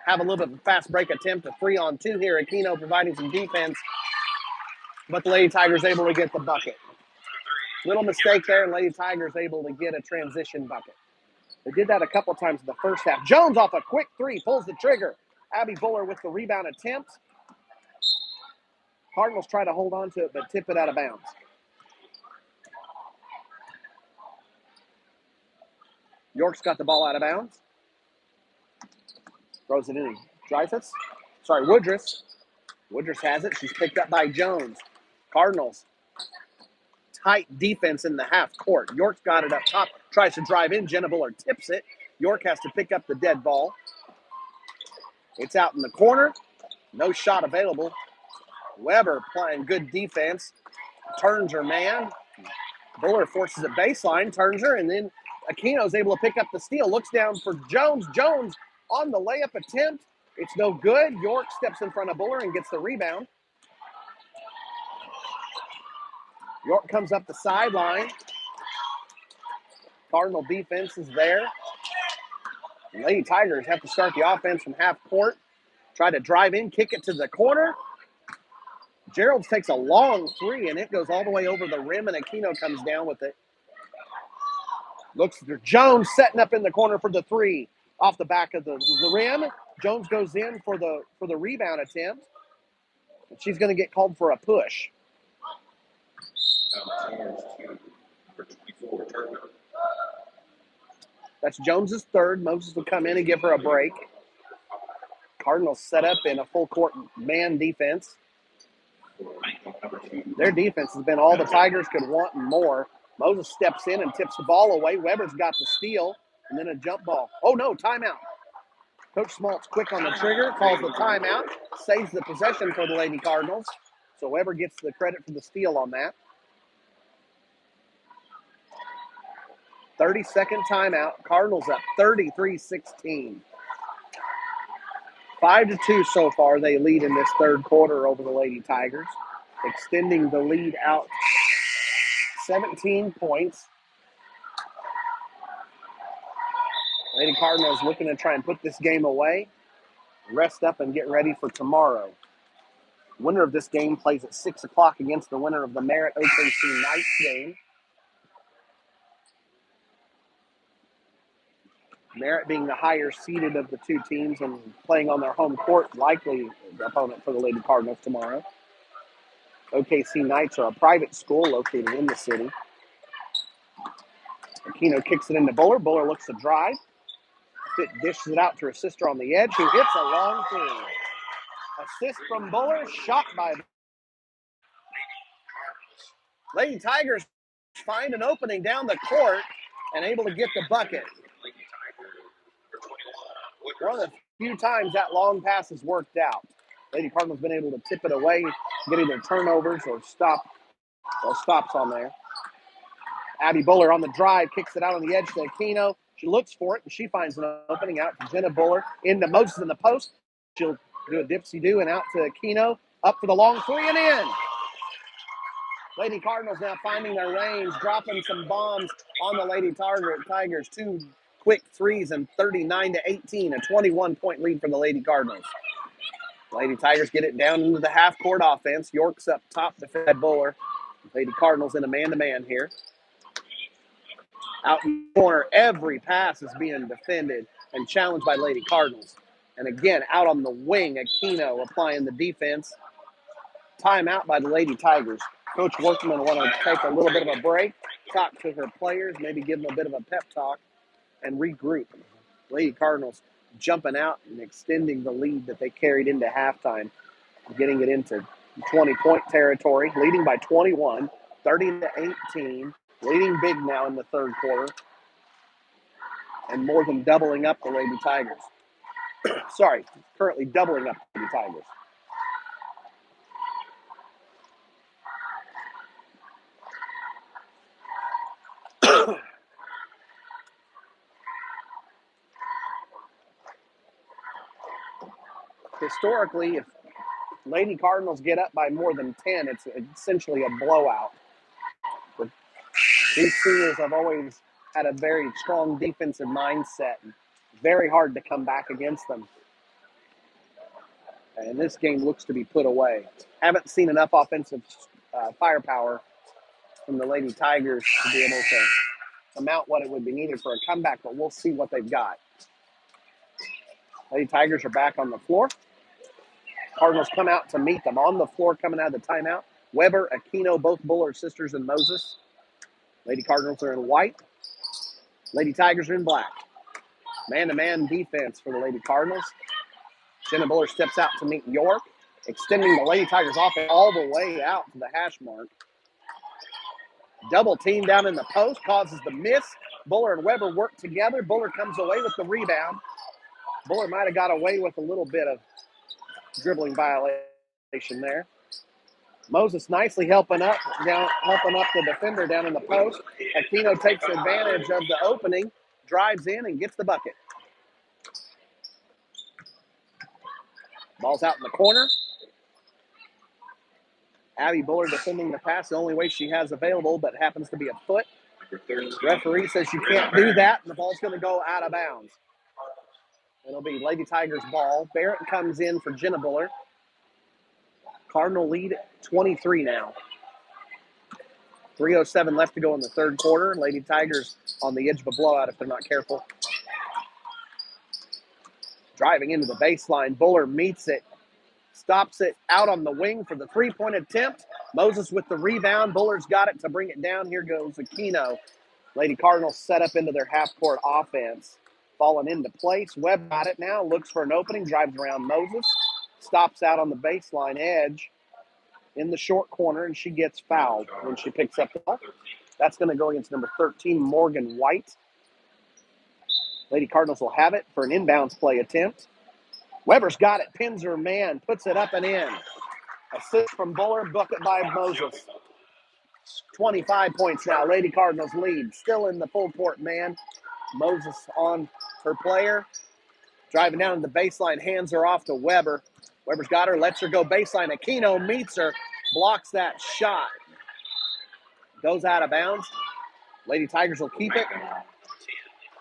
Have a little bit of a fast break attempt, a 3-on-2 here. Aquino providing some defense, but the Lady Tigers able to get the bucket. Little mistake there, and Lady Tigers able to get a transition bucket. They did that a couple times in the first half. Jones off a quick three, pulls the trigger. Abby Buller with the rebound attempt. Cardinals try to hold on to it, but tip it out of bounds. York's got the ball out of bounds. Throws it in. Dreyfus. Sorry, Woodruff. Woodruff has it. She's picked up by Jones. Cardinals. Tight defense in the half court. York's got it up top. Tries to drive in. Jenna Buller tips it. York has to pick up the dead ball. It's out in the corner. No shot available. Weber playing good defense. Turns her man. Buller forces a baseline, turns her, and then Aquino's able to pick up the steal. Looks down for Jones. Jones on the layup attempt. It's no good. York steps in front of Buller and gets the rebound. York comes up the sideline. Cardinal defense is there. Lady Tigers have to start the offense from half court. Try to drive in, kick it to the corner. Gerald takes a long three, and it goes all the way over the rim, and Aquino comes down with it. Looks for Jones setting up in the corner for the three. Off the back of the rim. Jones goes in for the rebound attempt. And she's going to get called for a push. That's Jones's third. Moses will come in and give her a break. Cardinals set up in a full court man defense. Their defense has been all the Tigers could want and more. Moses steps in and tips the ball away. Weber's got the steal, and then a jump ball. Oh, no, timeout. Coach Smalt's quick on the trigger, calls the timeout, saves the possession for the Lady Cardinals. So Weber gets the credit for the steal on that. 30-second timeout. Cardinals up 33-16. 5-2 so far. They lead in this third quarter over the Lady Tigers, extending the lead out 17 points. Lady Cardinals looking to try and put this game away, rest up, and get ready for tomorrow. Winner of this game plays at 6 o'clock against the winner of the Merritt OKC Knights game. Merritt being the higher seeded of the two teams and playing on their home court, likely the opponent for the Lady Cardinals tomorrow. OKC Knights are a private school located in the city. Aquino kicks it into Buller. Buller looks to drive. Dishes it out to her sister on the edge, who hits a long three. Assist from Buller, shot by Lady Tigers find an opening down the court and able to get the bucket. One of the few times that long pass has worked out. Lady Cardinals been able to tip it away, get either turnovers or stops on there. Abby Buller on the drive, kicks it out on the edge to Aquino. She looks for it, and she finds an opening out to Jenna Buller into Moses in the post. She'll do a dipsy-do and out to Aquino. Up for the long three and in. Lady Cardinals now finding their range, dropping some bombs on the Lady Tigers. Two quick threes and 39-18, a 21-point lead for the Lady Cardinals. Lady Tigers get it down into the half-court offense. York's up top to Fed Buller. Lady Cardinals in a man-to-man here. Out in the corner, every pass is being defended and challenged by Lady Cardinals. And again, out on the wing, Aquino applying the defense. Timeout by the Lady Tigers. Coach Workman want to take a little bit of a break, talk to her players, maybe give them a bit of a pep talk, and regroup. Lady Cardinals jumping out and extending the lead that they carried into halftime, getting it into 20-point territory, leading by 21, 30-18. Leading big now in the third quarter, and more than doubling up the Lady Tigers. Sorry, currently doubling up the Lady Tigers. historically, if Lady Cardinals get up by more than 10, it's essentially a blowout. But these seniors have always had a very strong defensive mindset. Very hard to come back against them. And this game looks to be put away. Haven't seen enough offensive firepower from the Lady Tigers to be able to amount what it would be needed for a comeback, but we'll see what they've got. Lady Tigers are back on the floor. Cardinals come out to meet them on the floor coming out of the timeout. Weber, Aquino, both Buller sisters, and Moses. Lady Cardinals are in white. Lady Tigers are in black. Man-to-man defense for the Lady Cardinals. Jenna Buller steps out to meet York, extending the Lady Tigers offense all the way out to the hash mark. Double team down in the post causes the miss. Buller and Weber work together. Buller comes away with the rebound. Buller might have got away with a little bit of dribbling violation there. Moses nicely helping up the defender down in the post. Aquino takes advantage of the opening, drives in, and gets the bucket. Ball's out in the corner. Abby Buller defending the pass the only way she has available, but happens to be a foot. Referee says you can't do that, and the ball's going to go out of bounds. It'll be Lady Tigers ball. Barrett comes in for Jenna Buller. Cardinal lead 23 now. 3:07 left to go in the third quarter. Lady Tigers on the edge of a blowout if they're not careful. Driving into the baseline. Buller meets it. Stops it out on the wing for the three-point attempt. Moses with the rebound. Buller's got it to bring it down. Here goes Aquino. Lady Cardinals set up into their half-court offense. Falling into place. Webb got it now. Looks for an opening. Drives around Moses. Stops out on the baseline edge in the short corner, and she gets fouled when she picks up the ball. That's going to go against number 13, Morgan White. Lady Cardinals will have it for an inbounds play attempt. Weber's got it, pins her man, puts it up and in. Assist from Buller, bucket by Moses. 25 points now. Lady Cardinals lead. Still in the full court man. Moses on her player. Driving down to the baseline, hands her off to Weber. Weber's got her, lets her go baseline. Aquino meets her, blocks that shot. Goes out of bounds. Lady Tigers will keep it.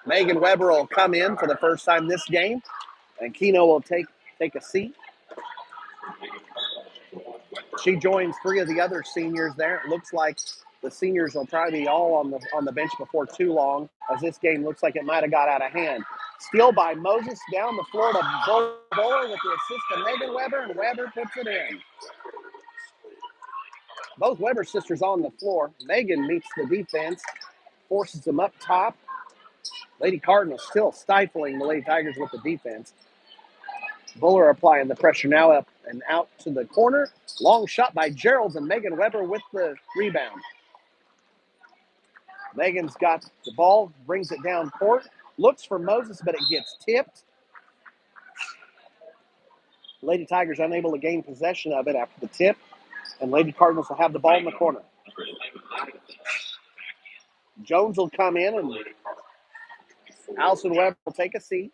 Megan Weber will come in for the first time this game. And Aquino will take a seat. She joins three of the other seniors there. It looks like the seniors will probably be all on the bench before too long, as this game looks like it might have got out of hand. Steal by Moses down the floor to Buller with the assist to Megan Weber, and Weber puts it in. Both Weber sisters on the floor. Megan meets the defense, forces them up top. Lady Cardinals still stifling the Lady Tigers with the defense. Buller applying the pressure now up and out to the corner. Long shot by Gerald, and Megan Weber with the rebound. Megan's got the ball, brings it down court, looks for Moses, but it gets tipped. Lady Tigers unable to gain possession of it after the tip, and Lady Cardinals will have the ball in the corner. Jones will come in, and Allison Weber will take a seat.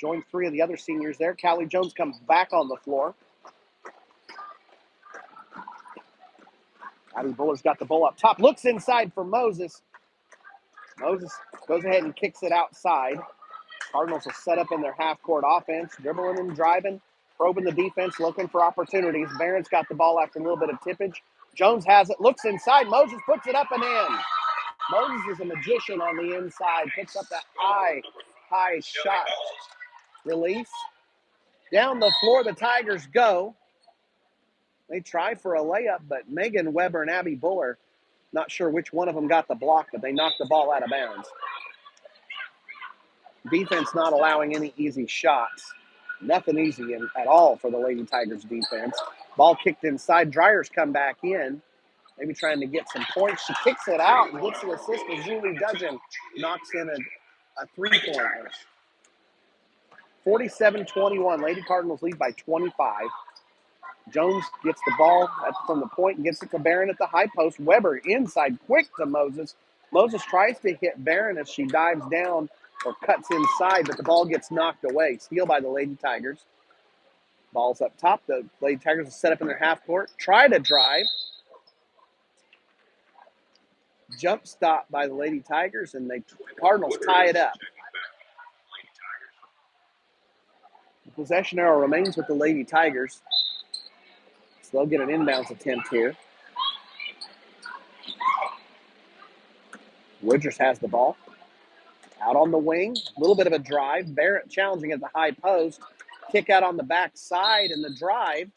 Join three of the other seniors there. Callie Jones comes back on the floor. Abby Buller's got the ball up top. Looks inside for Moses. Moses goes ahead and kicks it outside. Cardinals will set up in their half-court offense, dribbling and driving, probing the defense, looking for opportunities. Barron's got the ball after a little bit of tippage. Jones has it, looks inside. Moses puts it up and in. Moses is a magician on the inside, picks up that high shot release. Down the floor, the Tigers go. They try for a layup, but Megan Weber and Abby Buller, not sure which one of them got the block, but they knocked the ball out of bounds. Defense not allowing any easy shots. Nothing easy at all for the Lady Tigers defense. Ball kicked inside. Dryer's come back in, maybe trying to get some points. She kicks it out and gets the assist as Julie Dudgeon knocks in a three-pointer. 47-21. Lady Cardinals lead by 25. Jones gets the ball from the point and gets it to Barron at the high post. Weber inside, quick to Moses. Moses tries to hit Barron as she dives down or cuts inside, but the ball gets knocked away. Steal by the Lady Tigers. Ball's up top. The Lady Tigers will set up in their half court. Try to drive. Jump stop by the Lady Tigers, and the Cardinals tie it up. The possession arrow remains with the Lady Tigers. So they'll get an inbounds attempt here. Woodruff has the ball. Out on the wing. A little bit of a drive. Barrett challenging at the high post. Kick out on the back side and the drive.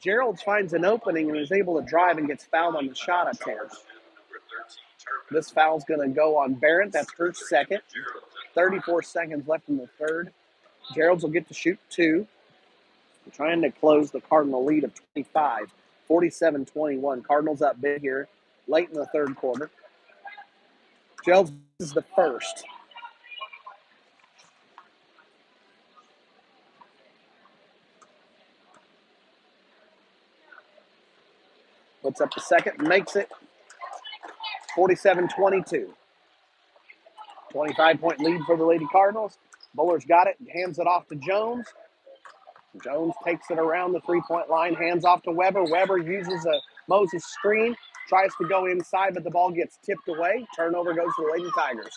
Gerald finds an opening and is able to drive and gets fouled on the shot attempt. This foul's going to go on Barrett. That's her second. 34 seconds left in the third. Gerald's will get to shoot two. We're trying to close the Cardinal lead of 25. 47-21. Cardinals up big here late in the third quarter. Gerald's is the first. Puts up the second, makes it 47-22. 25-point lead for the Lady Cardinals. Buller's got it, hands it off to Jones. Jones takes it around the three-point line, hands off to Weber. Weber uses a Moses screen, tries to go inside, but the ball gets tipped away. Turnover goes to the Lady Tigers.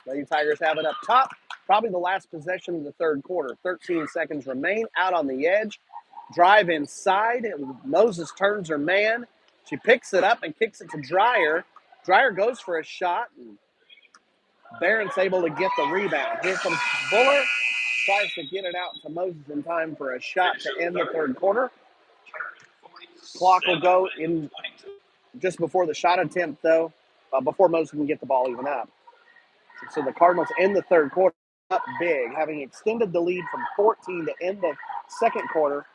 Lady Tigers have it up top. Probably the last possession of the third quarter. 13 seconds remain. Out on the edge. Drive inside. Moses turns her man. She picks it up and kicks it to Dreyer. Dreyer goes for a shot. And Barron's able to get the rebound. Here comes Buller. Tries to get it out to Moses in time for a shot to end the third quarter. Clock will go in just before the shot attempt, though, before Moses can get the ball even up. So the Cardinals end the third quarter up big, having extended the lead from 14 to end the second quarter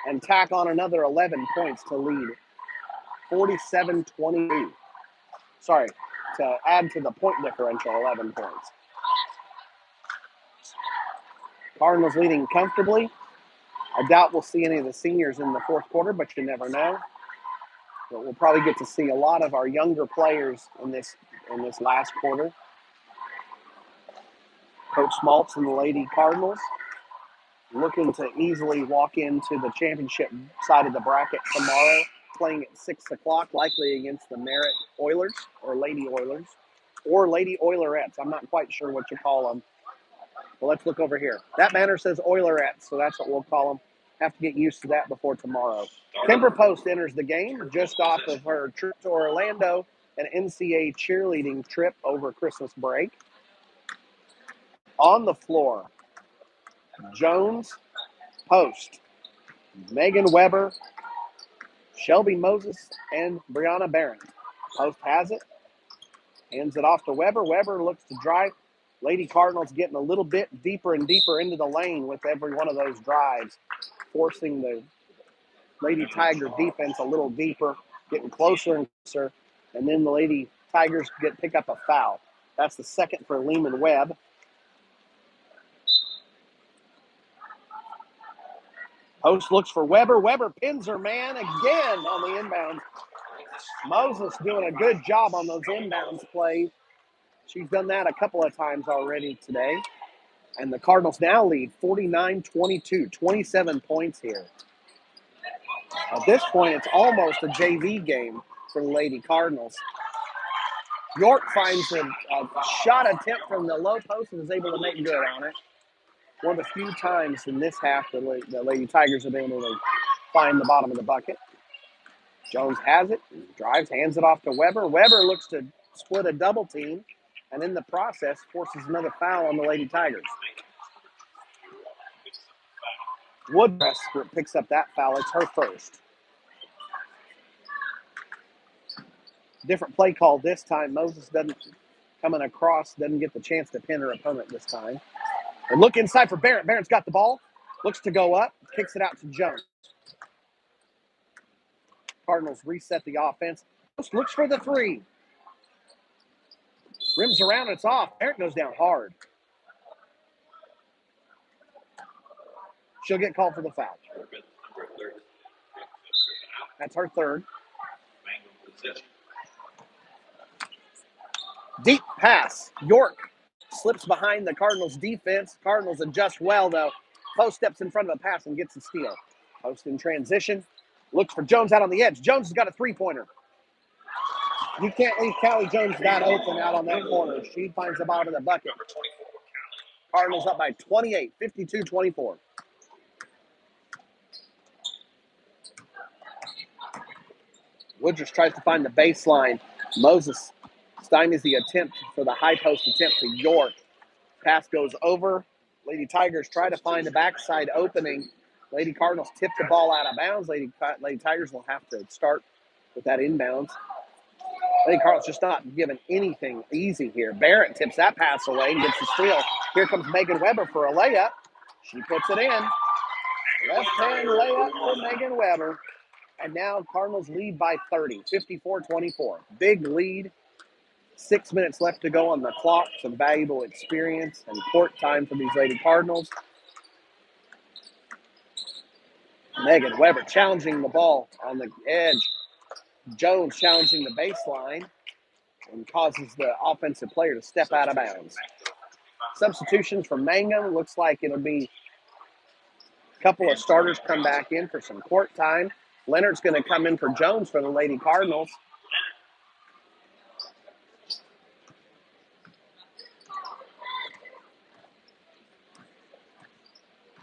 and tack on another 11 points to lead 47-22. Sorry, to add to the point differential, 11 points. Cardinals leading comfortably. I doubt we'll see any of the seniors in the fourth quarter, but you never know. But we'll probably get to see a lot of our younger players in this last quarter. Coach Schmaltz and the Lady Cardinals looking to easily walk into the championship side of the bracket tomorrow, playing at 6 o'clock, likely against the Merritt Oilers or Lady Oilers or Lady Oilerettes. I'm not quite sure what you call them. Well, let's look over here. That banner says Oilerettes, so that's what we'll call them. Have to get used to that before tomorrow. Kimber Post enters the game just off of her trip to Orlando, an NCAA cheerleading trip over Christmas break. On the floor, Jones, Post, Megan Weber, Shelby Moses, and Brianna Barron. Post has it, hands it off to Weber. Weber looks to drive. Lady Cardinals getting a little bit deeper and deeper into the lane with every one of those drives, forcing the Lady Tiger defense a little deeper, getting closer and closer, and then the Lady Tigers pick up a foul. That's the second for Lehman Webb. Post looks for Weber. Weber pins her man again on the inbound. Moses doing a good job on those inbounds plays. She's done that a couple of times already today. And the Cardinals now lead 49-22, 27 points here. At this point, it's almost a JV game for the Lady Cardinals. York finds a shot attempt from the low post and is able to make good on it. One of the few times in this half the Lady Tigers have been able to find the bottom of the bucket. Jones has it, drives, hands it off to Weber. Weber looks to split a double team, and in the process forces another foul on the Lady Tigers. Woodruff picks up that foul. It's her first. Different play call this time. Moses doesn't coming across, doesn't get the chance to pin her opponent this time. And look inside for Barrett. Barrett's got the ball, looks to go up, kicks it out to Jones. Cardinals reset the offense. Looks for the three. Rims around, it's off. Barrett goes down hard. She'll get called for the foul. That's her third. Deep pass. York slips behind the Cardinals defense. Cardinals adjust well, though. Post steps in front of the pass and gets the steal. Post in transition. Looks for Jones out on the edge. Jones has got a three-pointer. You can't leave Callie Jones that open out on that corner. She finds the bottom of the bucket. Cardinals up by 28, 52-24. Woodruff tries to find the baseline. Moses stymies the attempt for the high post attempt to York. Pass goes over. Lady Tigers try to find the backside opening. Lady Cardinals tip the ball out of bounds. Lady Tigers will have to start with that inbounds. Lady Cardinals just not giving anything easy here. Barrett tips that pass away and gets the steal. Here comes Megan Weber for a layup. She puts it in. Left-hand layup for Megan Weber. And now Cardinals lead by 30, 54-24. Big lead. 6 minutes left to go on the clock. Some valuable experience and court time for these Lady Cardinals. Megan Weber challenging the ball on the edge. Jones challenging the baseline and causes the offensive player to step out of bounds. Substitutions for Mangum. Looks like it'll be a couple of starters come back in for some court time. Leonard's going to come in for Jones for the Lady Cardinals.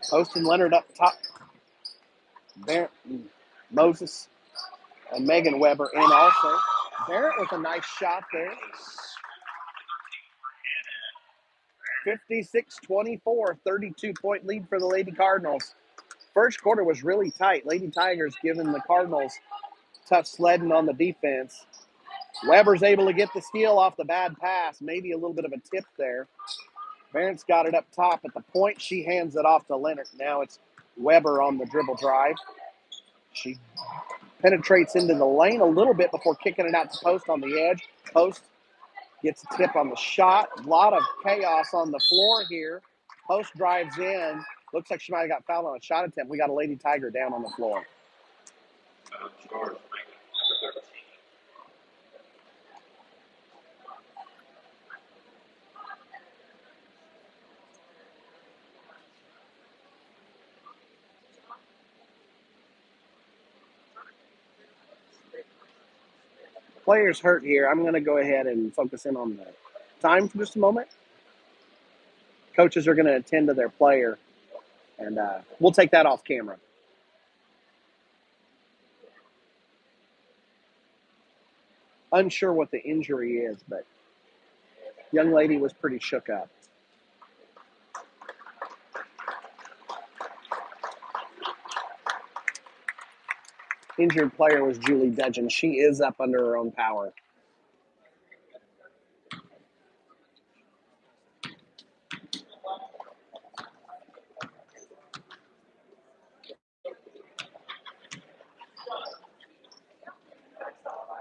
Post and Leonard up top. Barrett, Moses, and Megan Weber in also. Barrett with a nice shot there. 56-24, 32-point lead for the Lady Cardinals. First quarter was really tight. Lady Tigers giving the Cardinals tough sledding on the defense. Weber's able to get the steal off the bad pass. Maybe a little bit of a tip there. Barrett's got it up top at the point. She hands it off to Leonard. Now it's Weber on the dribble drive. She penetrates into the lane a little bit before kicking it out to Post on the edge. Post gets a tip on the shot. A lot of chaos on the floor here. Post drives in. Looks like she might have got fouled on a shot attempt. We got a Lady Tiger down on the floor. Players hurt here. I'm going to go ahead and focus in on the time for just a moment. Coaches are going to attend to their player, and we'll take that off camera. Unsure what the injury is, but young lady was pretty shook up. Injured player was Julie Dudgeon. She is up under her own power.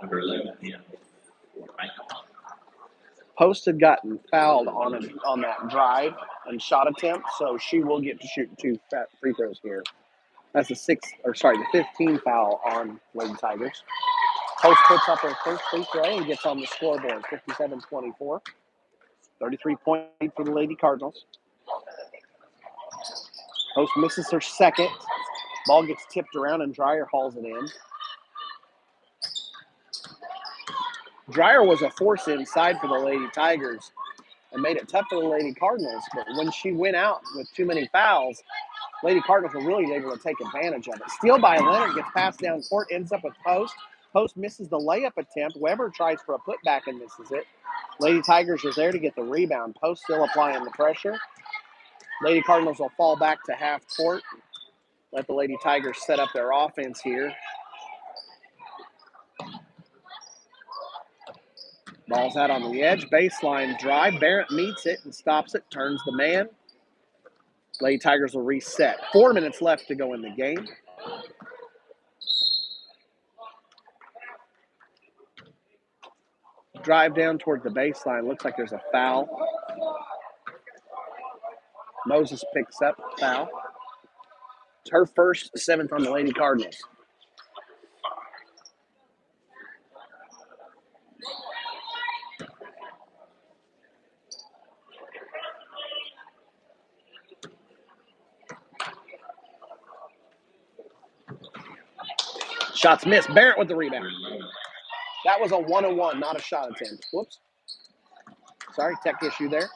Number 11, yeah. Post had gotten fouled on that drive and shot attempt, so she will get to shoot 2 free throws here. That's the 15 foul on Lady Tigers. Post puts up her first free throw and gets on the scoreboard, 57-24. 33-point lead for the Lady Cardinals. Post misses her second. Ball gets tipped around and Dreyer hauls it in. Dreyer was a force inside for the Lady Tigers and made it tough for the Lady Cardinals, but when she went out with too many fouls, Lady Cardinals were really able to take advantage of it. Steal by Leonard, gets passed down court, ends up with Post. Post misses the layup attempt. Weber tries for a putback and misses it. Lady Tigers are there to get the rebound. Post still applying the pressure. Lady Cardinals will fall back to half court. Let the Lady Tigers set up their offense here. Ball's out on the edge. Baseline drive. Barrett meets it and stops it. Turns the man. Lady Tigers will reset. 4 minutes left to go in the game. Drive down toward the baseline. Looks like there's a foul. Moses picks up foul. It's her first, 7th on the Lady Cardinals. Shots missed. Barrett with the rebound. That was a 1-on-1, not a shot attempt. Whoops. Sorry, tech issue there.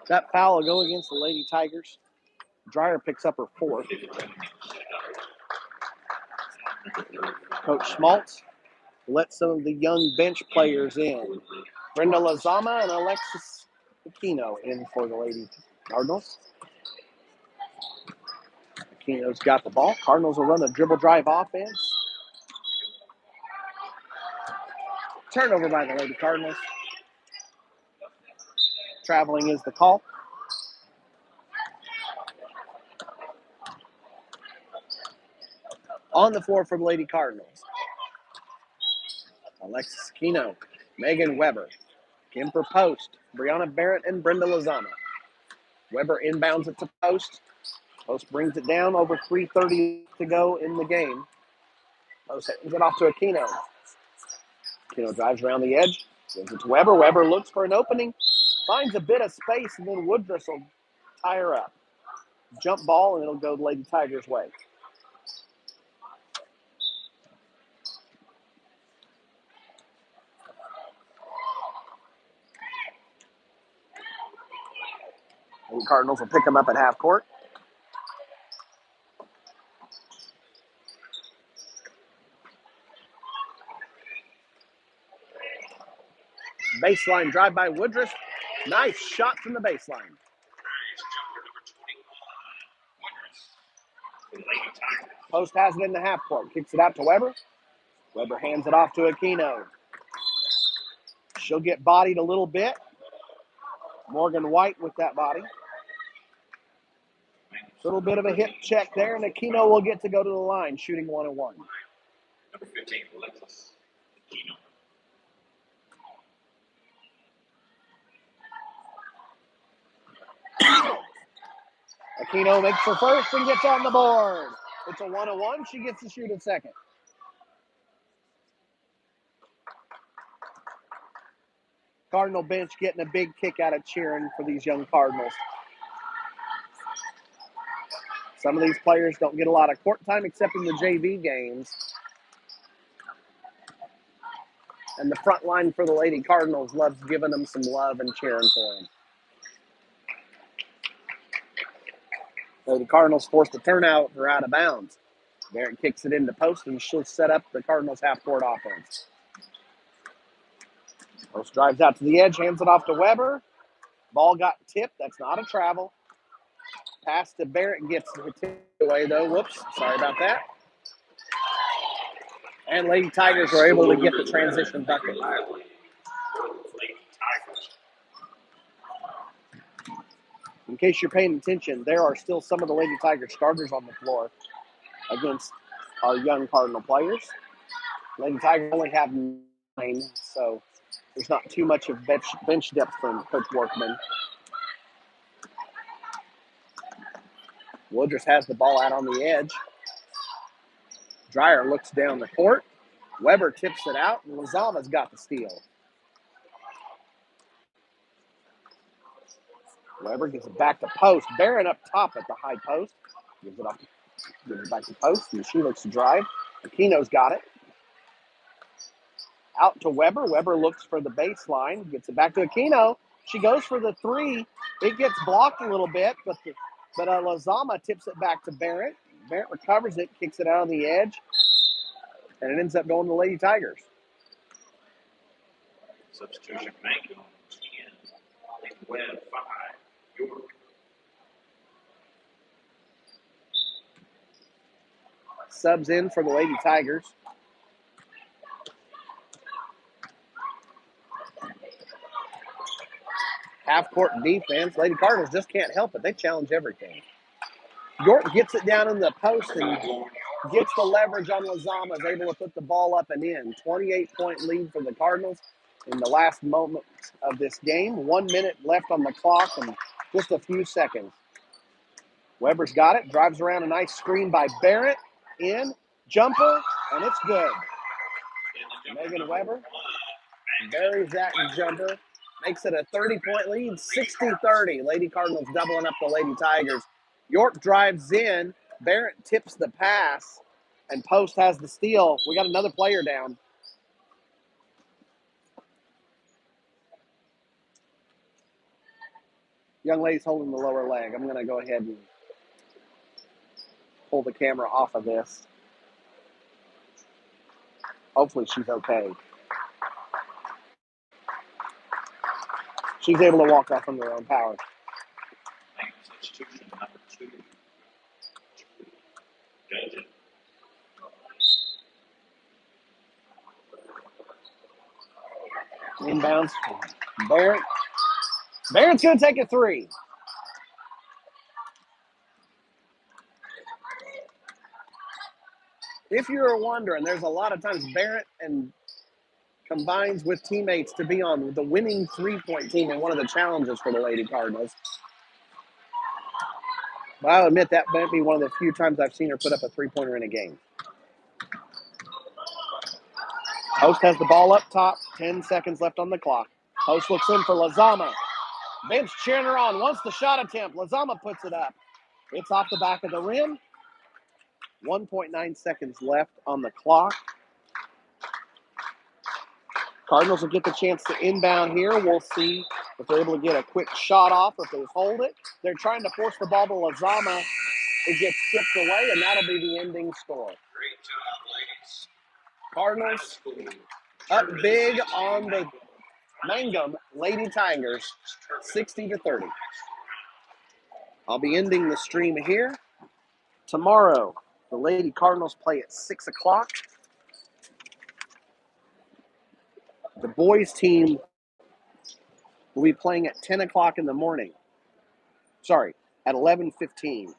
That foul will go against the Lady Tigers. Dreyer picks up her fourth. Coach Schmaltz let some of the young bench players in. Brenda Lazama and Alexis Aquino in for the Lady Cardinals. Aquino's got the ball. Cardinals will run a dribble drive offense. Turnover by the Lady Cardinals. Traveling is the call. On the floor for the Lady Cardinals. Alexis Aquino, Megan Weber, Kemper post, Brianna Barrett and Brenda Lazama. Weber inbounds it to post. Post brings it down, over 3:30 to go in the game. Post hands it off to Aquino. Aquino drives around the edge, gives it to Weber. Weber looks for an opening, finds a bit of space, and then Woodruff will tie her up. Jump ball, and it'll go the Lady Tigers' way. The Cardinals will pick them up at half court. Baseline drive by Woodruff. Nice shot from the baseline. Post has it in the half court. Kicks it out to Weber. Weber hands it off to Aquino. She'll get bodied a little bit. Morgan White with that body. A little bit of a hip check there, and Aquino will get to go to the line, shooting 1-on-1. Number 15, Alexis Aquino. Aquino makes her first and gets on the board. It's a 1-on-1. She gets to shoot a second. Cardinal bench getting a big kick out of cheering for these young Cardinals. Some of these players don't get a lot of court time except in the JV games. And the front line for the Lady Cardinals loves giving them some love and cheering for them. Lady Cardinals forced a turnout or out of bounds. Barrett kicks it into post, and she'll set up the Cardinals half-court offense. Post drives out to the edge, hands it off to Weber. Ball got tipped. That's not a travel. Pass to Barrett, gets the tip away, though. Whoops, sorry about that. And Lady Tigers were able to get the transition bucket. In case you're paying attention, there are still some of the Lady Tigers starters on the floor against our young Cardinal players. Lady Tigers only have 9, so there's not too much of bench depth from Coach Workman. Woodruff has the ball out on the edge. Dreyer looks down the court. Weber tips it out, and Lazama's got the steal. Weber gives it back to post. Barron up top at the high post. Gives it back to post, and she looks to drive. Aquino's got it. Out to Weber. Weber looks for the baseline. Gets it back to Aquino. She goes for the three. It gets blocked a little bit, but Lazama tips it back to Barrett. Barrett recovers it, kicks it out on the edge, and it ends up going to Lady Tigers. Substitution, Mangum, 10. Webb, 5. York. Subs in for the Lady Tigers. Half-court defense. Lady Cardinals just can't help it. They challenge everything. York gets it down in the post and gets the leverage on Lazama, is able to put the ball up and in. 28-point lead for the Cardinals in the last moment of this game. 1 minute left on the clock and just a few seconds. Weber's got it. Drives around, a nice screen by Barrett. In. Jumper, and it's good. Megan Weber buries that jumper. Makes it a 30-point lead, 60-30. Lady Cardinals doubling up the Lady Tigers. York drives in. Barrett tips the pass, and Post has the steal. We got another player down. Young lady's holding the lower leg. I'm going to go ahead and pull the camera off of this. Hopefully she's okay. She's able to walk off on her own power. Substitution number 2. Danger. Inbounds. Barrett. Barrett's going to take a 3. If you're wondering, there's a lot of times Barrett and combines with teammates to be on the winning 3-point team and one of the challenges for the Lady Cardinals. But I'll admit that might be one of the few times I've seen her put up a 3-pointer in a game. Post has the ball up top. 10 seconds left on the clock. Post looks in for Lazama. Bench cheering her on. Wants the shot attempt. Lazama puts it up. It's off the back of the rim. 1.9 seconds left on the clock. Cardinals will get the chance to inbound here. We'll see if they're able to get a quick shot off or if they hold it. They're trying to force the ball to Lazama. It gets tipped away, and that'll be the ending score. Great job, ladies. Cardinals up big on the Mangum Lady Tigers, 60-30. I'll be ending the stream here. Tomorrow, the Lady Cardinals play at 6 o'clock. The boys team will be playing at 10 o'clock in the morning. Sorry, at 11:15.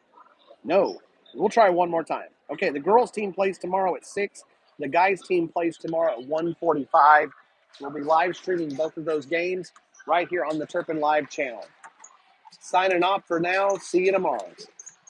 No, we'll try one more time. Okay, the girls team plays tomorrow at 6. The guys team plays tomorrow at 1:45. We'll be live streaming both of those games right here on the Turpin Live channel. Signing off for now. See you tomorrow.